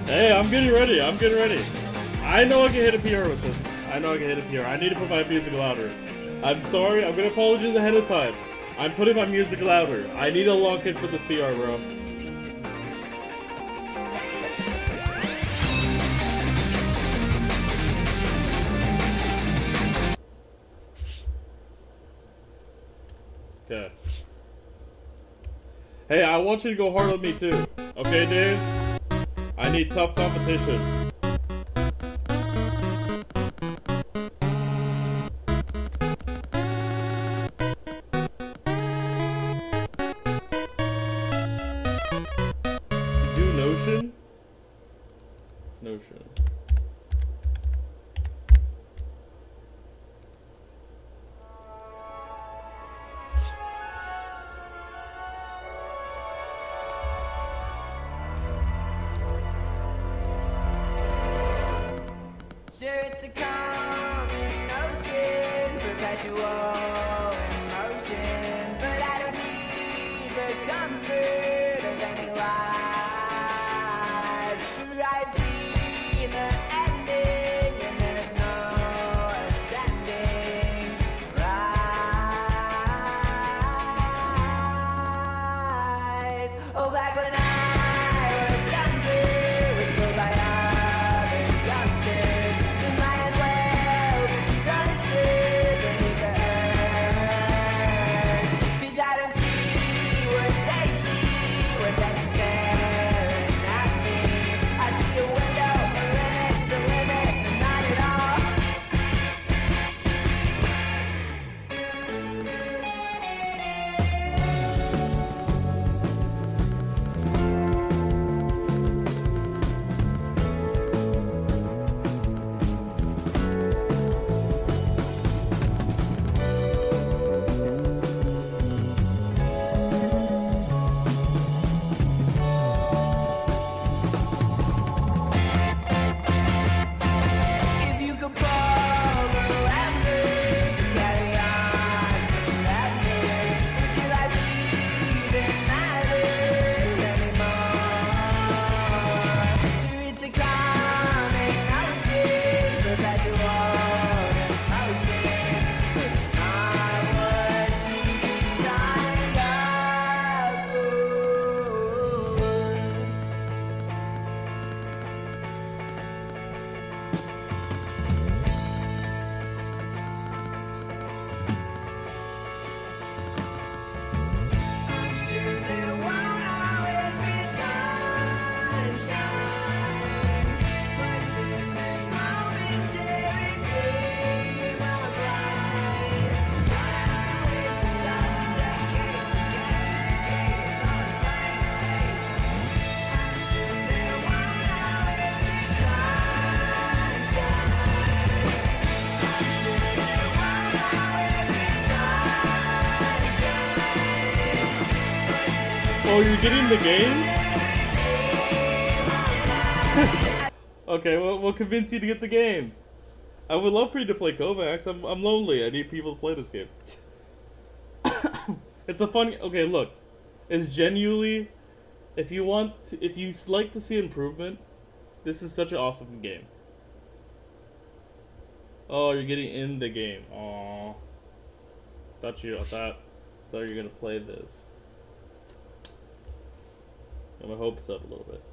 Hey, I'm getting ready. I'm getting ready. I know I can hit a PR with this. I know I can hit a PR. I need to put my music louder. I'm sorry. I'm gonna apologize ahead of time. I'm putting my music louder. I need to lock in for this PR, bro. Okay. Hey, I want you to go hard on me too. Okay, dude? I need tough competition. Do Notion? Notion. Sure, it's a common notion, perpetual emotion, but I don't need the comfort of any lies. I've seen the ending, and there's no ascending. Rise. Oh, back when I was younger, was told by other youngsters. If you could borrow effort to carry on forever, would your life even matter anymore? Sure, it's a common notion, perpetual emotion, but it's not what you signed up for. I'm sure there won't always be sunshine, but there's this momentary gleam of light. Don't have to wait for such decades to gaze on a blank face. I'm sure there won't always be sunshine. I'm sure there won't always be sunshine. Oh, you're getting the game? Okay, well, we'll convince you to get the game. I would love for you to play Kovaaks. I'm lonely. I need people to play this game. It's a fun. Okay, look, it's genuinely. If you like to see improvement, this is such an awesome game. Oh, you're getting in the game. Aww. Thought you were gonna play this. Got my hopes up a little bit.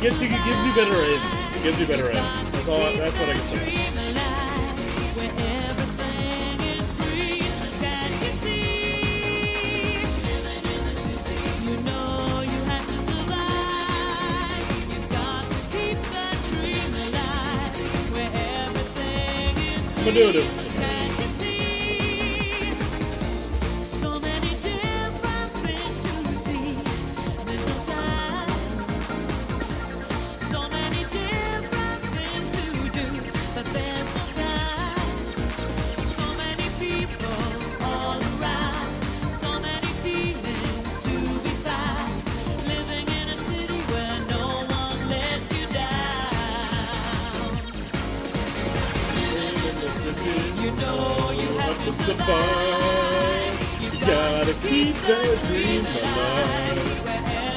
Gives you better aim. It gives you better aim. That's what I can say. I'm gonna do it. Survive. You gotta keep that dream alive.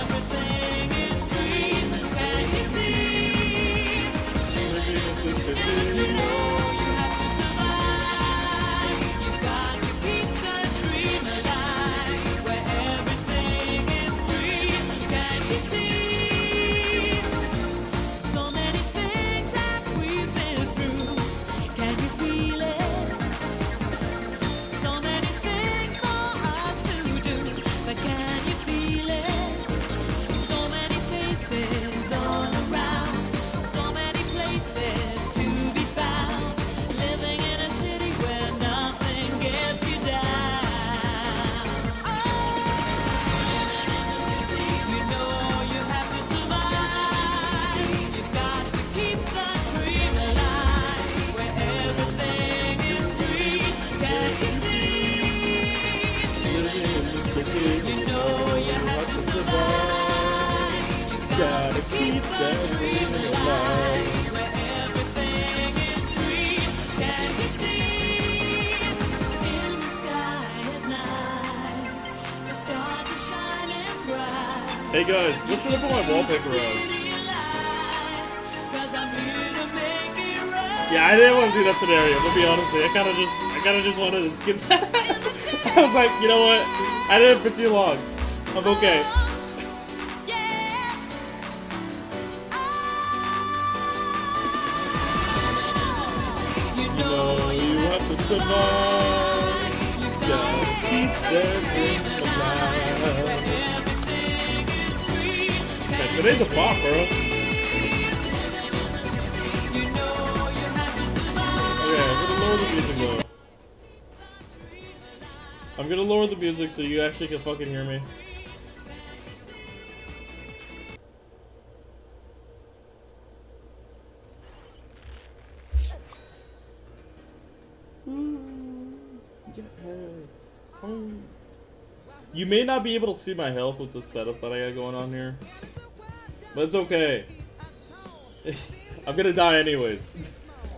Everything is green, can't you see? keep that dream alive. Hey guys, what should I put my wallpaper as? Yeah, I didn't want to do that scenario, to be honest. I kinda just wanted to skip that. I was like, you know what? I did it for too long. I'm okay. You know you have to survive. Gotta keep that dream alive. Yeah, today's a bop, bro. Okay, I'm gonna lower the music though. I'm gonna lower the music so you actually can fucking hear me. You may not be able to see my health with the setup that I got going on here, but it's okay. I'm gonna die anyways.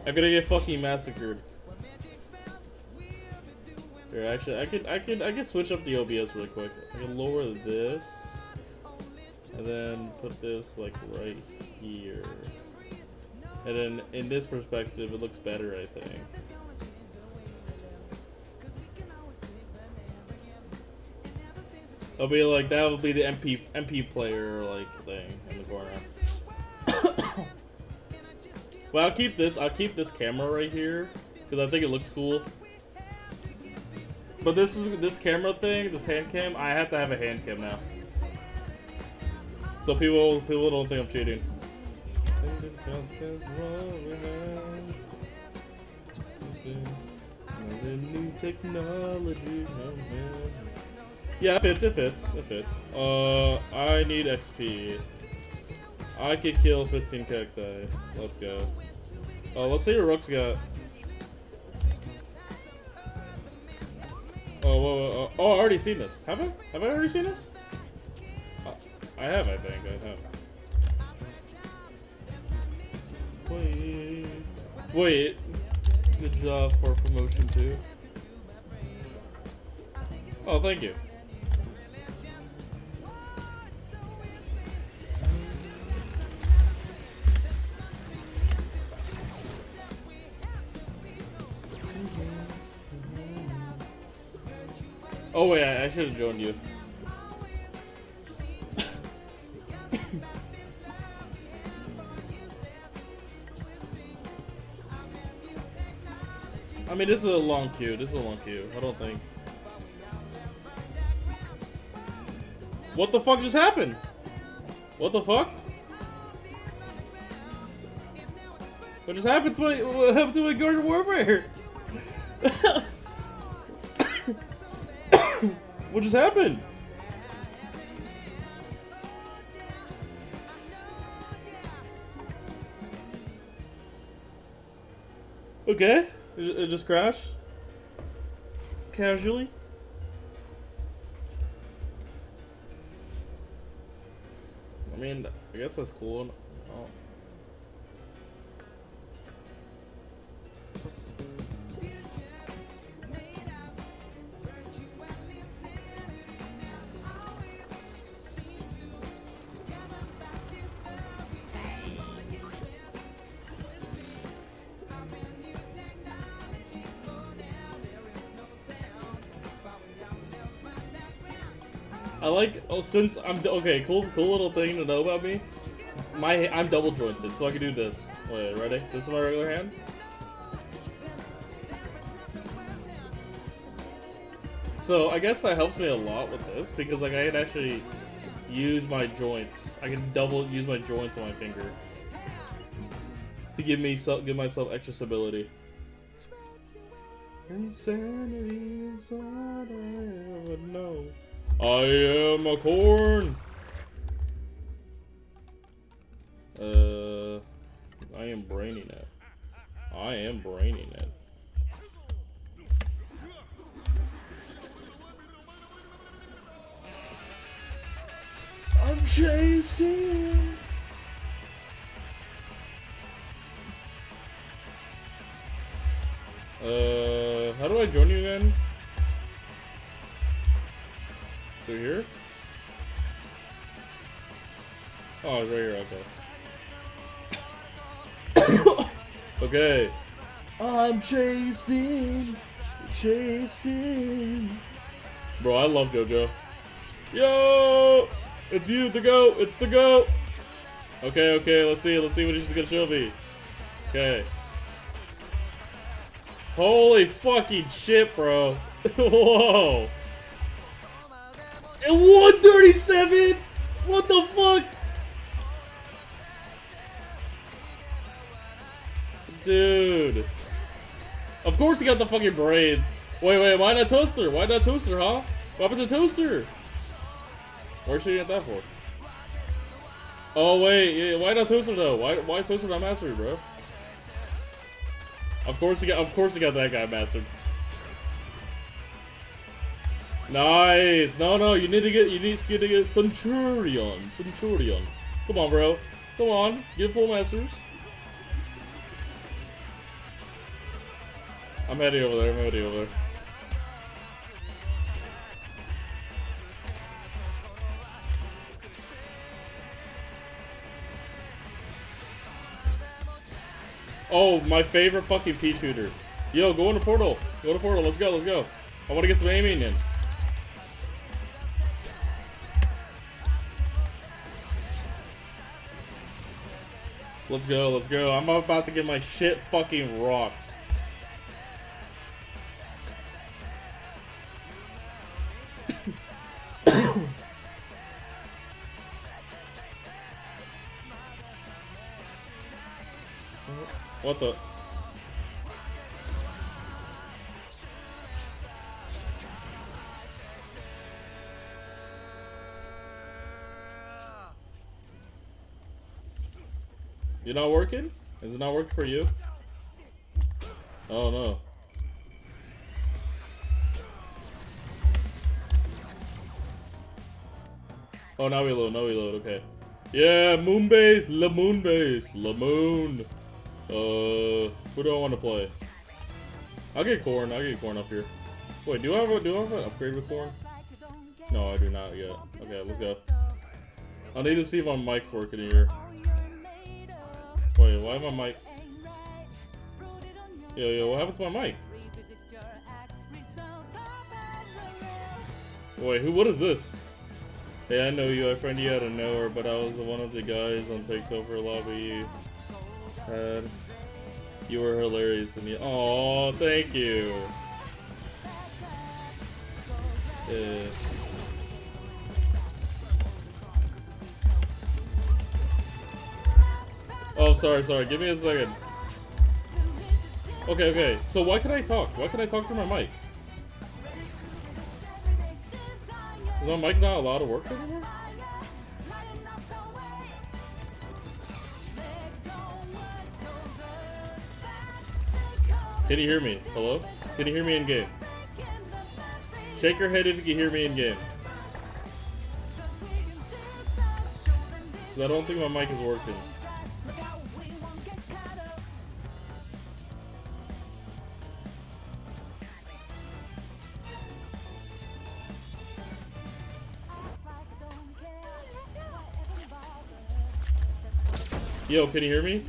I'm gonna get fucking massacred. Here, actually, I can switch up the OBS really quick. I can lower this, and then put this like right here, and then in this perspective, it looks better, I think. It'll be like that. Will be the MP player like thing in the corner. Well, I'll keep this camera right here because I think it looks cool. But this camera thing, this hand cam, I have to have a hand cam now, so people don't think I'm cheating. New technology. Yeah, it fits. I need XP. I could kill 15 cacti. Let's go. Oh, let's see what Rook's got. Oh, whoa. Oh, I already seen this. Have I? Have I already seen this? I have, I think. I have. Wait. Good job for promotion too. Oh, thank you. Oh wait, I should have joined you. I mean, this is a long queue. I don't think. What the fuck just happened? What the fuck? What just happened to my Garden Warfare? What just happened? Okay, it just crashed casually. I mean, I guess that's cool. Oh. I like, since I'm, okay, cool little thing to know about me. I'm double jointed, so I can do this. Wait, ready? This is my regular hand. So I guess that helps me a lot with this, because like I can actually use my joints. I can use my joints on my finger to give myself extra stability. Insanity is all I ever know. I am a corn. I am braining it. I'm chasing How do I join you again? Through here? Oh, it's right here, okay. Okay. I'm chasing. Bro, I love JoJo. Yo! It's you, the goat! It's the goat! Okay, let's see what she's gonna show me. Okay. Holy fucking shit, bro. Whoa! And 137? What the fuck? Dude. Of course he got the fucking braids. Wait, why not Toaster? Why not Toaster, huh? What happened to Toaster? Where should he get that for? Oh wait, yeah, why not Toaster though? Why Toaster not mastered, bro? Of course he got that guy mastered. Nice. No, you need to get Centurion. Come on, bro. Come on, get full masters. I'm heading over there. Oh, my favorite fucking pea shooter. Yo, go in the portal. Let's go. I want to get some aiming in. Let's go. I'm about to get my shit fucking rocked. What the? You're not working? Is it not working for you? Oh no. Oh, now we load, okay. Yeah, moon base, Lamoon base, Lamoon. Who do I want to play? I'll get corn up here. Wait, do I have an upgrade with corn? No, I do not yet. Okay, let's go. I need to see if my mic's working here. Wait, why my mic? Yo, what happened to my mic? Wait, what is this? Hey, I know you. I friend you out of nowhere, but I was one of the guys on TikTok for lobby you had. You were hilarious and oh, thank you. Yeah. Oh, sorry. Give me a second. Okay. So why can I talk? Why can I talk through my mic? Is my mic not allowed to work anymore? Can you hear me? Hello? Can you hear me in game? Shake your head if you can hear me in game. I don't think my mic is working. Yo, can you hear me?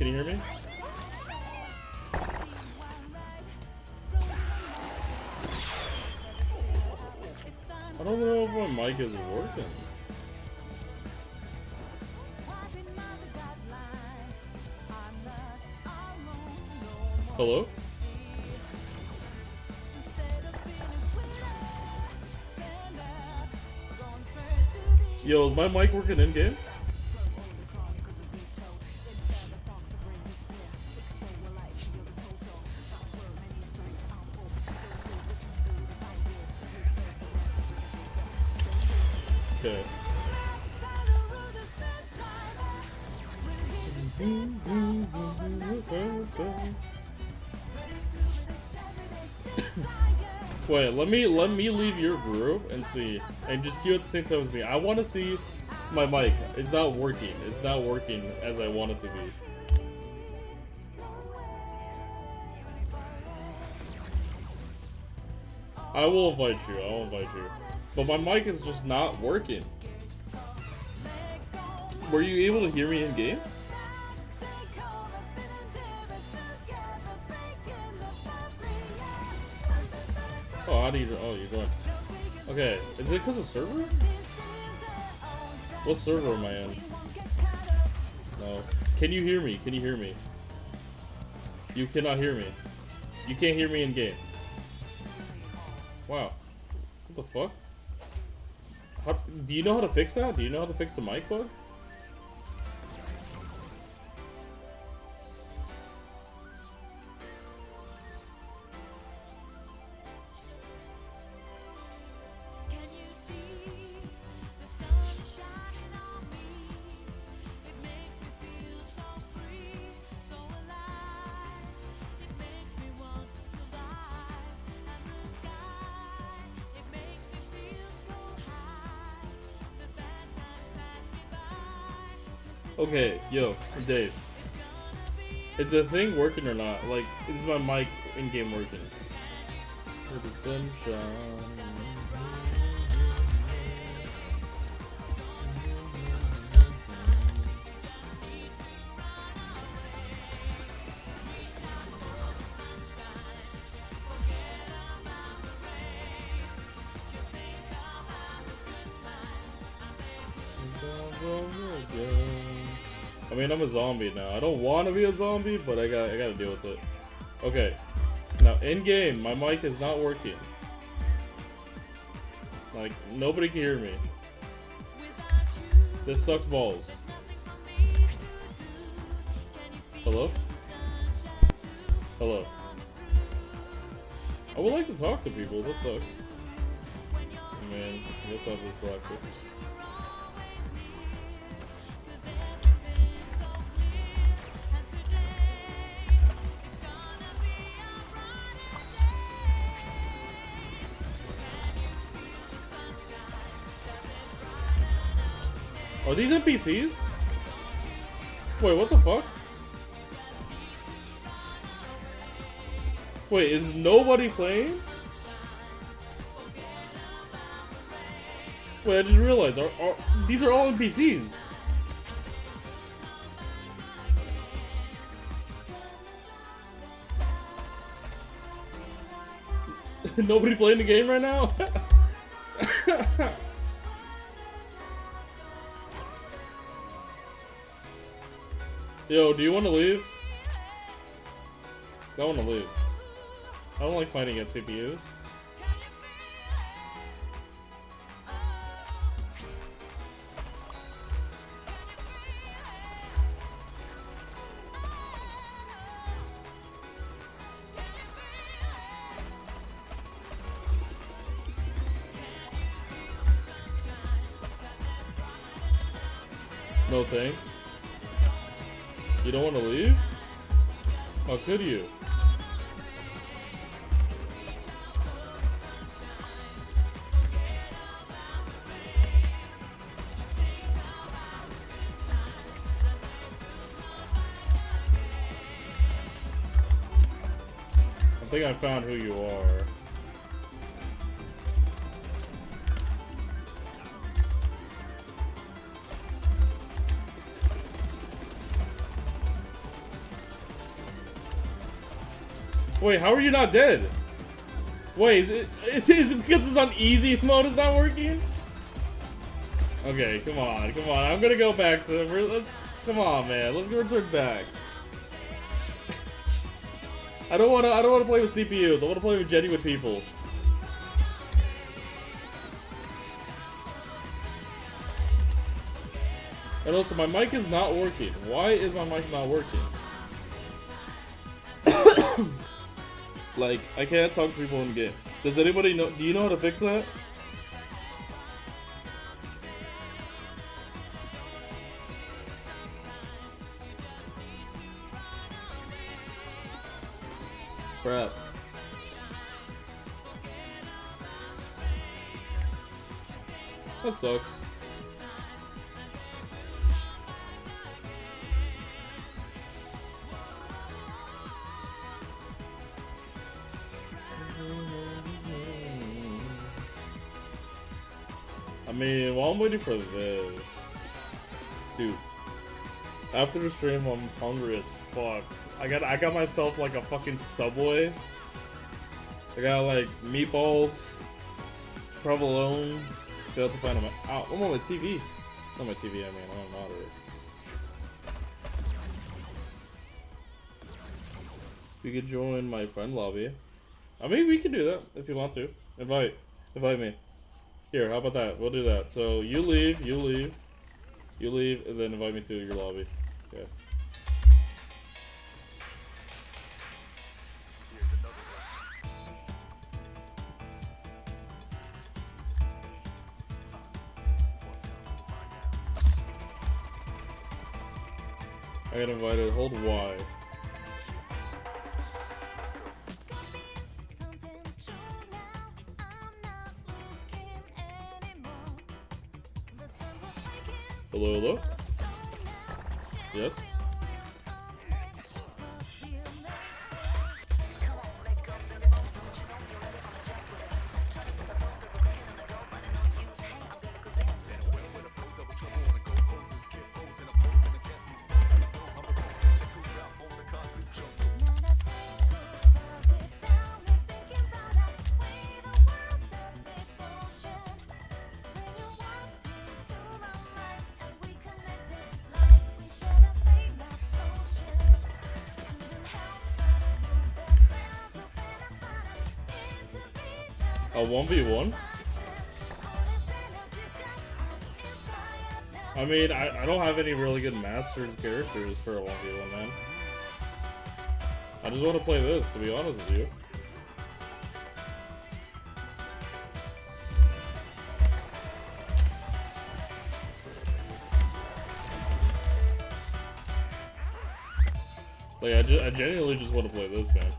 I don't know if my mic is working. Hello? Yo, is my mic working in game? Okay. Wait, let me leave your group and see, and just queue at the same time with me. I want to see my mic. It's not working. It's not working as I want it to be. I will invite you. I will invite you. But my mic is just not working. Were you able to hear me in game? Oh, how do you? Oh, you're going. Okay, is it because of server? What server am I in? No. Can you hear me? Can you hear me? You cannot hear me. You can't hear me in game. Wow. What the fuck? How, do you know how to fix that? Do you know how to fix the mic bug? Okay, yo, Dave. Is the thing working or not? Like, is my mic in-game working? For the sunshine. I mean, I'm a zombie now. I don't want to be a zombie, but I gotta deal with it. Okay. Now, in game, my mic is not working. Like, nobody can hear me. This sucks balls. Hello? Hello. I would like to talk to people. That sucks. Man, I guess I'll just practice. Are these NPCs? Wait, what the fuck? Wait, is nobody playing? Wait, I just realized, these are all NPCs. Nobody playing the game right now? Yo, do you want to leave? I want to leave. I don't like fighting at CPUs. No thanks. You don't want to leave? How could you? I think I found who you are. Wait, how are you not dead? Wait, is it because it's on easy mode it's not working? Okay, come on. I'm gonna go back to come on, man. Let's go return back. I don't wanna play with CPUs. I wanna play with genuine people. And also, my mic is not working. Why is my mic not working? Like, I can't talk to people in the game. Does anybody know? Do you know how to fix that? Crap. That sucks. mean, while I'm waiting for this, dude, after the stream, I'm hungry as fuck. I got myself like a fucking Subway. I got like meatballs, provolone. Failed to find them. Oh, I'm on my TV. Not my TV. I mean, I'm on moderate. You could join my friend lobby. I mean, we can do that if you want to. Invite me. Here, how about that? We'll do that. So you leave, and then invite me to your lobby. Okay. I got invited. Hold Y. Hello, hello? Yes? A 1v1? I mean, I don't have any really good mastered characters for a 1v1, man. I just want to play this, to be honest with you. Like, I genuinely just want to play this, man.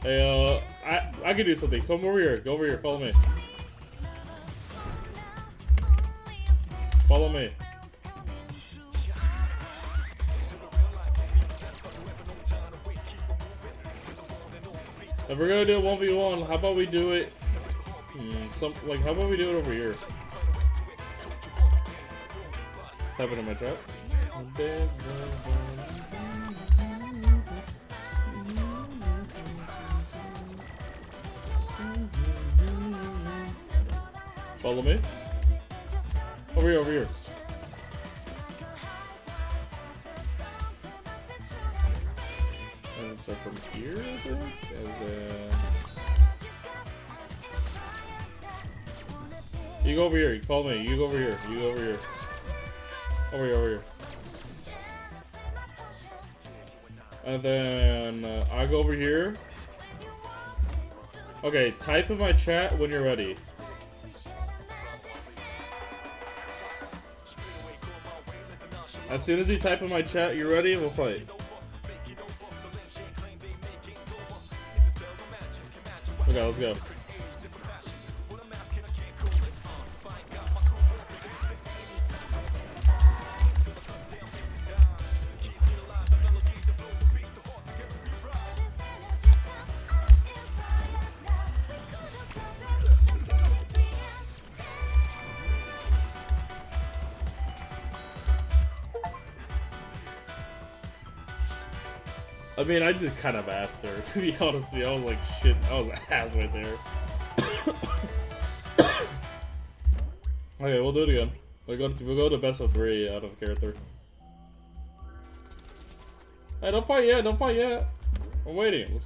Hey, I can do something. Come over here. Go over here. Follow me. Follow me. If we're gonna do a 1v1, how about we do it? How about we do it over here? Type it in my chat. Follow me. Over here, over here. And start from here, I think. And then you go over here. Follow me. You go over here. You go over here. Over here, over here. And then I go over here. Okay, type in my chat when you're ready. As soon as you type in my chat, you're ready, we'll fight. Okay, let's go. I mean, I did kind of ass there, to be honest with you. I was like, shit, I was ass right there. Okay, we'll do it again. We'll go to best of 3 out of character. Hey, don't fight yet, don't fight yet. I'm waiting.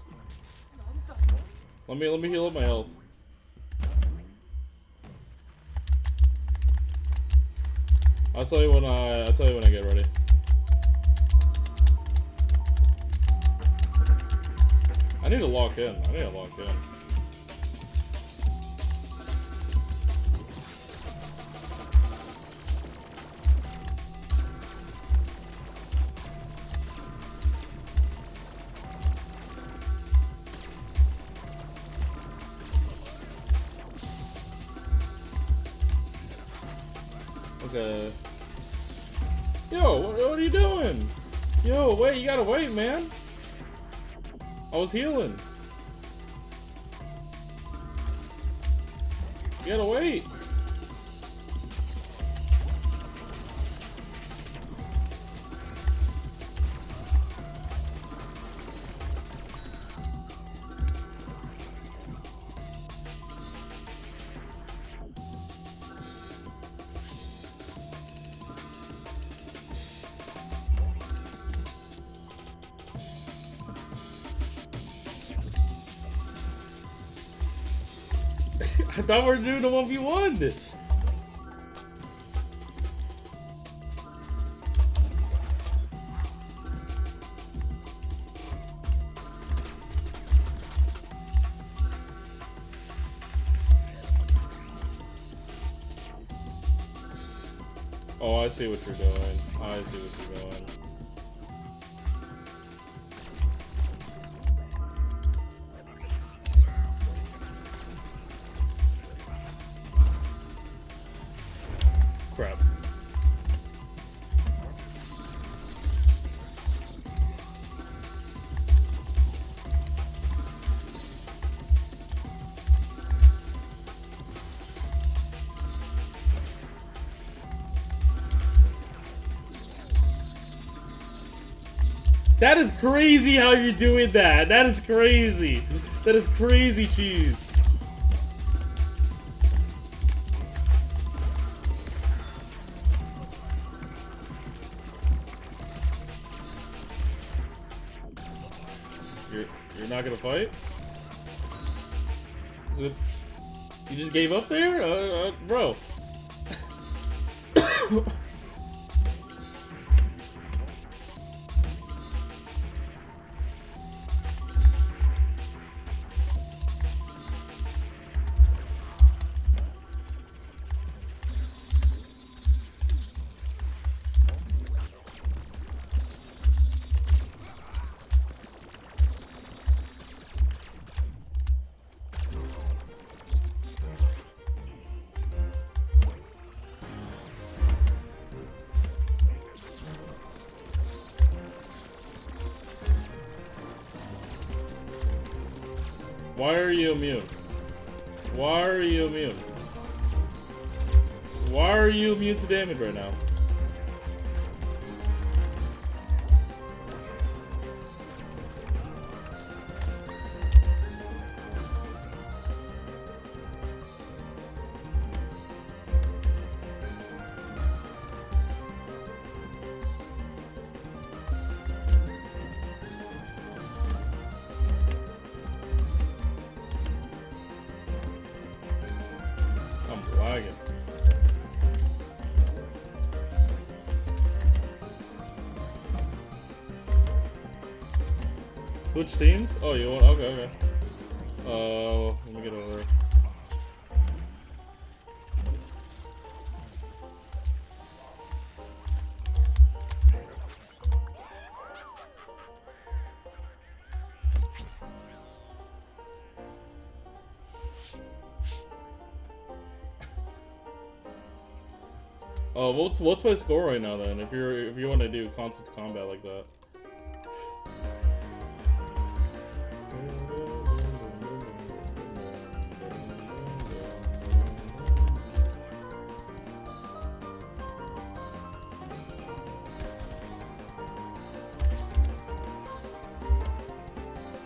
Let me heal up my health. I'll tell you when I get ready. I need to lock in. Okay. Yo, what are you doing? Yo, wait, you gotta wait, man. I was healing. You gotta wait. I thought we were doing a 1v1. Oh, I see what you're doing. I see what you're doing. Crap. That is crazy how you're doing that. That is crazy. That is crazy, cheese. You're not gonna fight? Is it, you just gave up there? Bro. Why are you immune? Why are you immune? Why are you immune to damage right now? I'm lagging. Switch teams? Oh, you want? Okay, okay. Let me get over. Oh, what's my score right now then? If you want to do constant combat like that.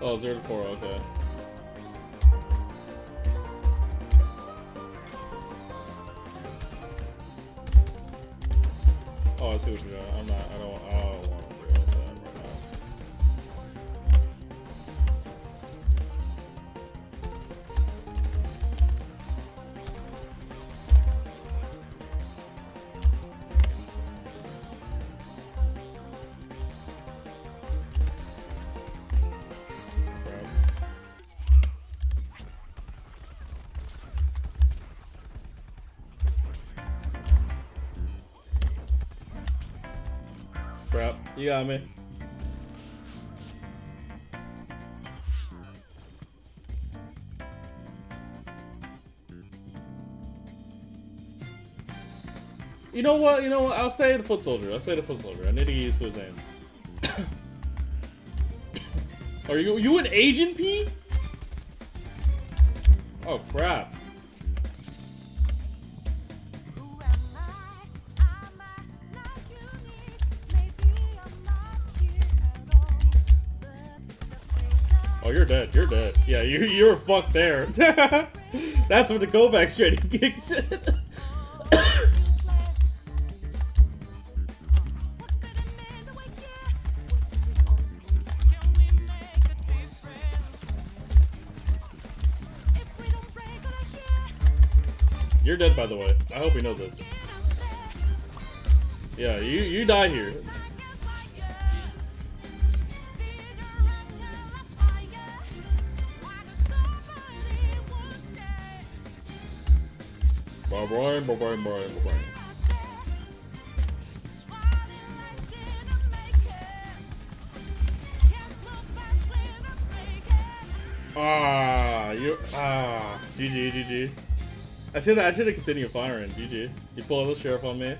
Oh, 0 to 4, okay. Oh, I see what you're doing. I don't want to deal with that right now. Crap, you got me. You know what? You know what? I'll stay the foot soldier. I'll stay the foot soldier. I need to get used to his name. Are you an Agent P? Oh crap. Oh, you're dead. You're dead. Yeah, you're fucked there. That's what the Kovaaks trading kicks in. You're dead, by the way. I hope you know this. Yeah, you die here. Bye-bye. GG. I should have continued firing. GG. You pull the sheriff on me.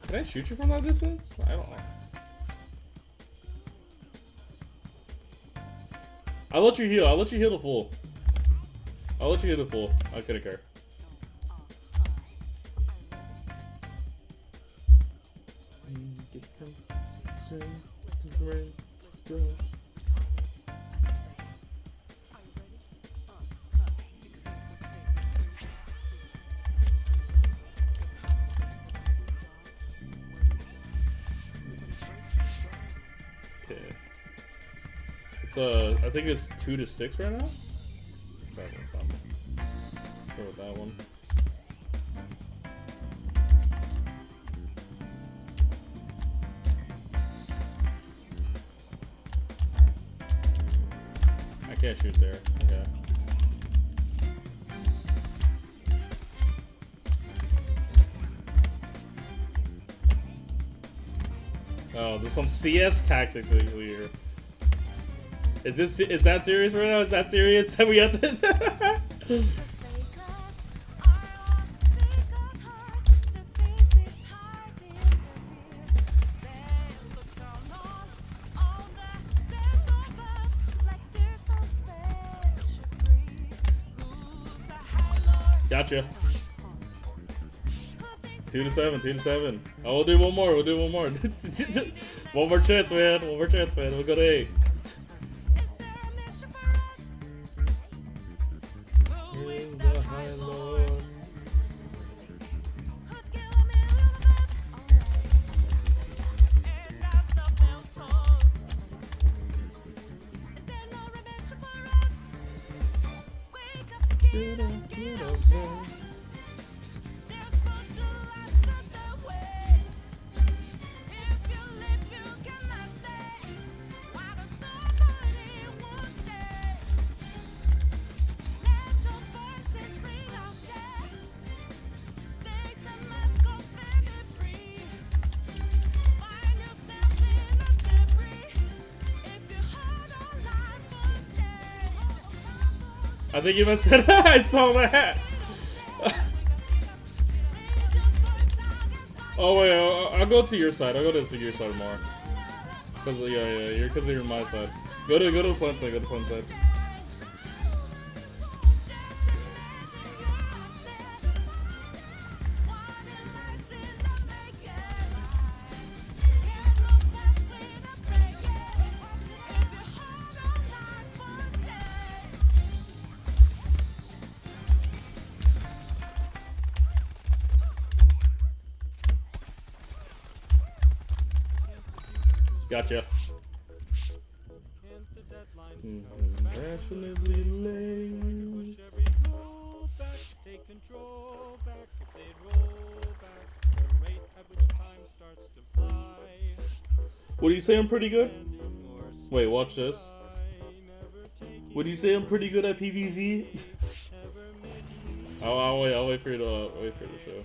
Can I shoot you from that distance? I don't know. I'll let you heal. I'll let you heal the full. I'll let you heal the full. I couldn't care. Okay. It's I think it's 2-6 right now. That one's fine. Go with that one. I can't shoot there. Okay. Oh, there's some CS tactics here. Is that serious right now? Is that serious that we have to? Gotcha. 2-7. Oh, we'll do one more. One more chance, man. We'll go to 8. I think you must have. I saw that. Oh wait, I'll go to your side. I'll go to your side more. Cause you're my side. Go to the plant side. Go to the plant side. Gotcha. Passionately late. Take control back if they roll back. The rate at which time starts to fly. What do you say? I'm pretty good? Wait, watch this. What do you say? I'm pretty good at PvZ? I'll wait for you to show.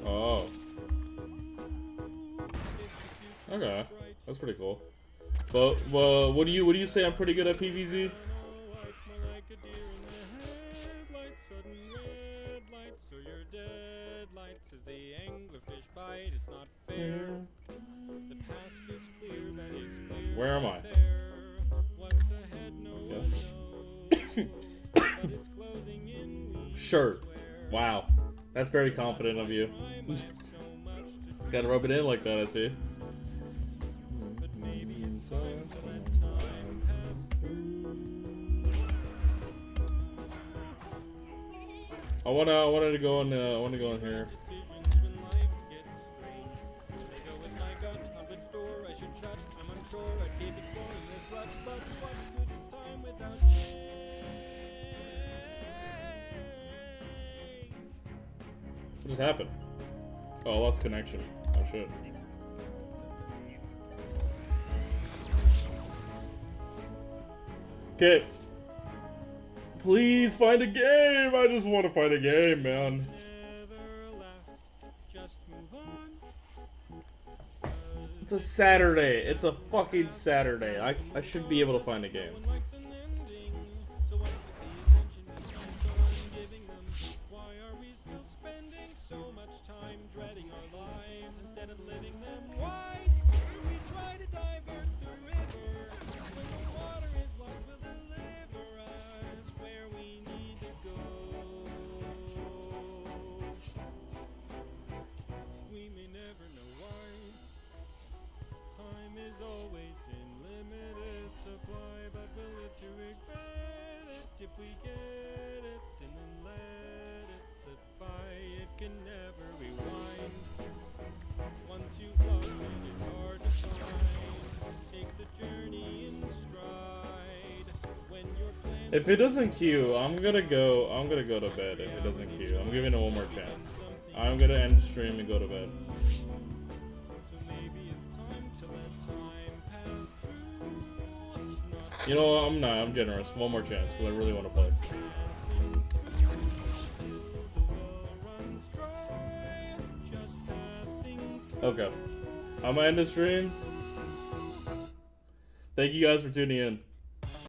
Oh. Okay, that's pretty cool. But what do you say? I'm pretty good at PVZ. Where am I? Yeah. Shirt. Wow, that's very confident of you. Gotta rub it in like that, I see. I wanted to go in. I want to go in here. What just happened? Oh, I lost connection. Oh shit. Okay. Please find a game! I just want to find a game, man. It's a Saturday. It's a fucking Saturday. I should be able to find a game. If we get it and then let it slip by, it can never rewind. Once you've loved it, it's hard to find. Take the journey in stride. When your plans If it doesn't queue, I'm gonna go to bed if it doesn't queue. I'm giving it one more chance. I'm gonna end the stream and go to bed. You know what? I'm not. I'm generous. One more chance because I really want to play. Okay. I'm gonna end the stream. Thank you guys for tuning in.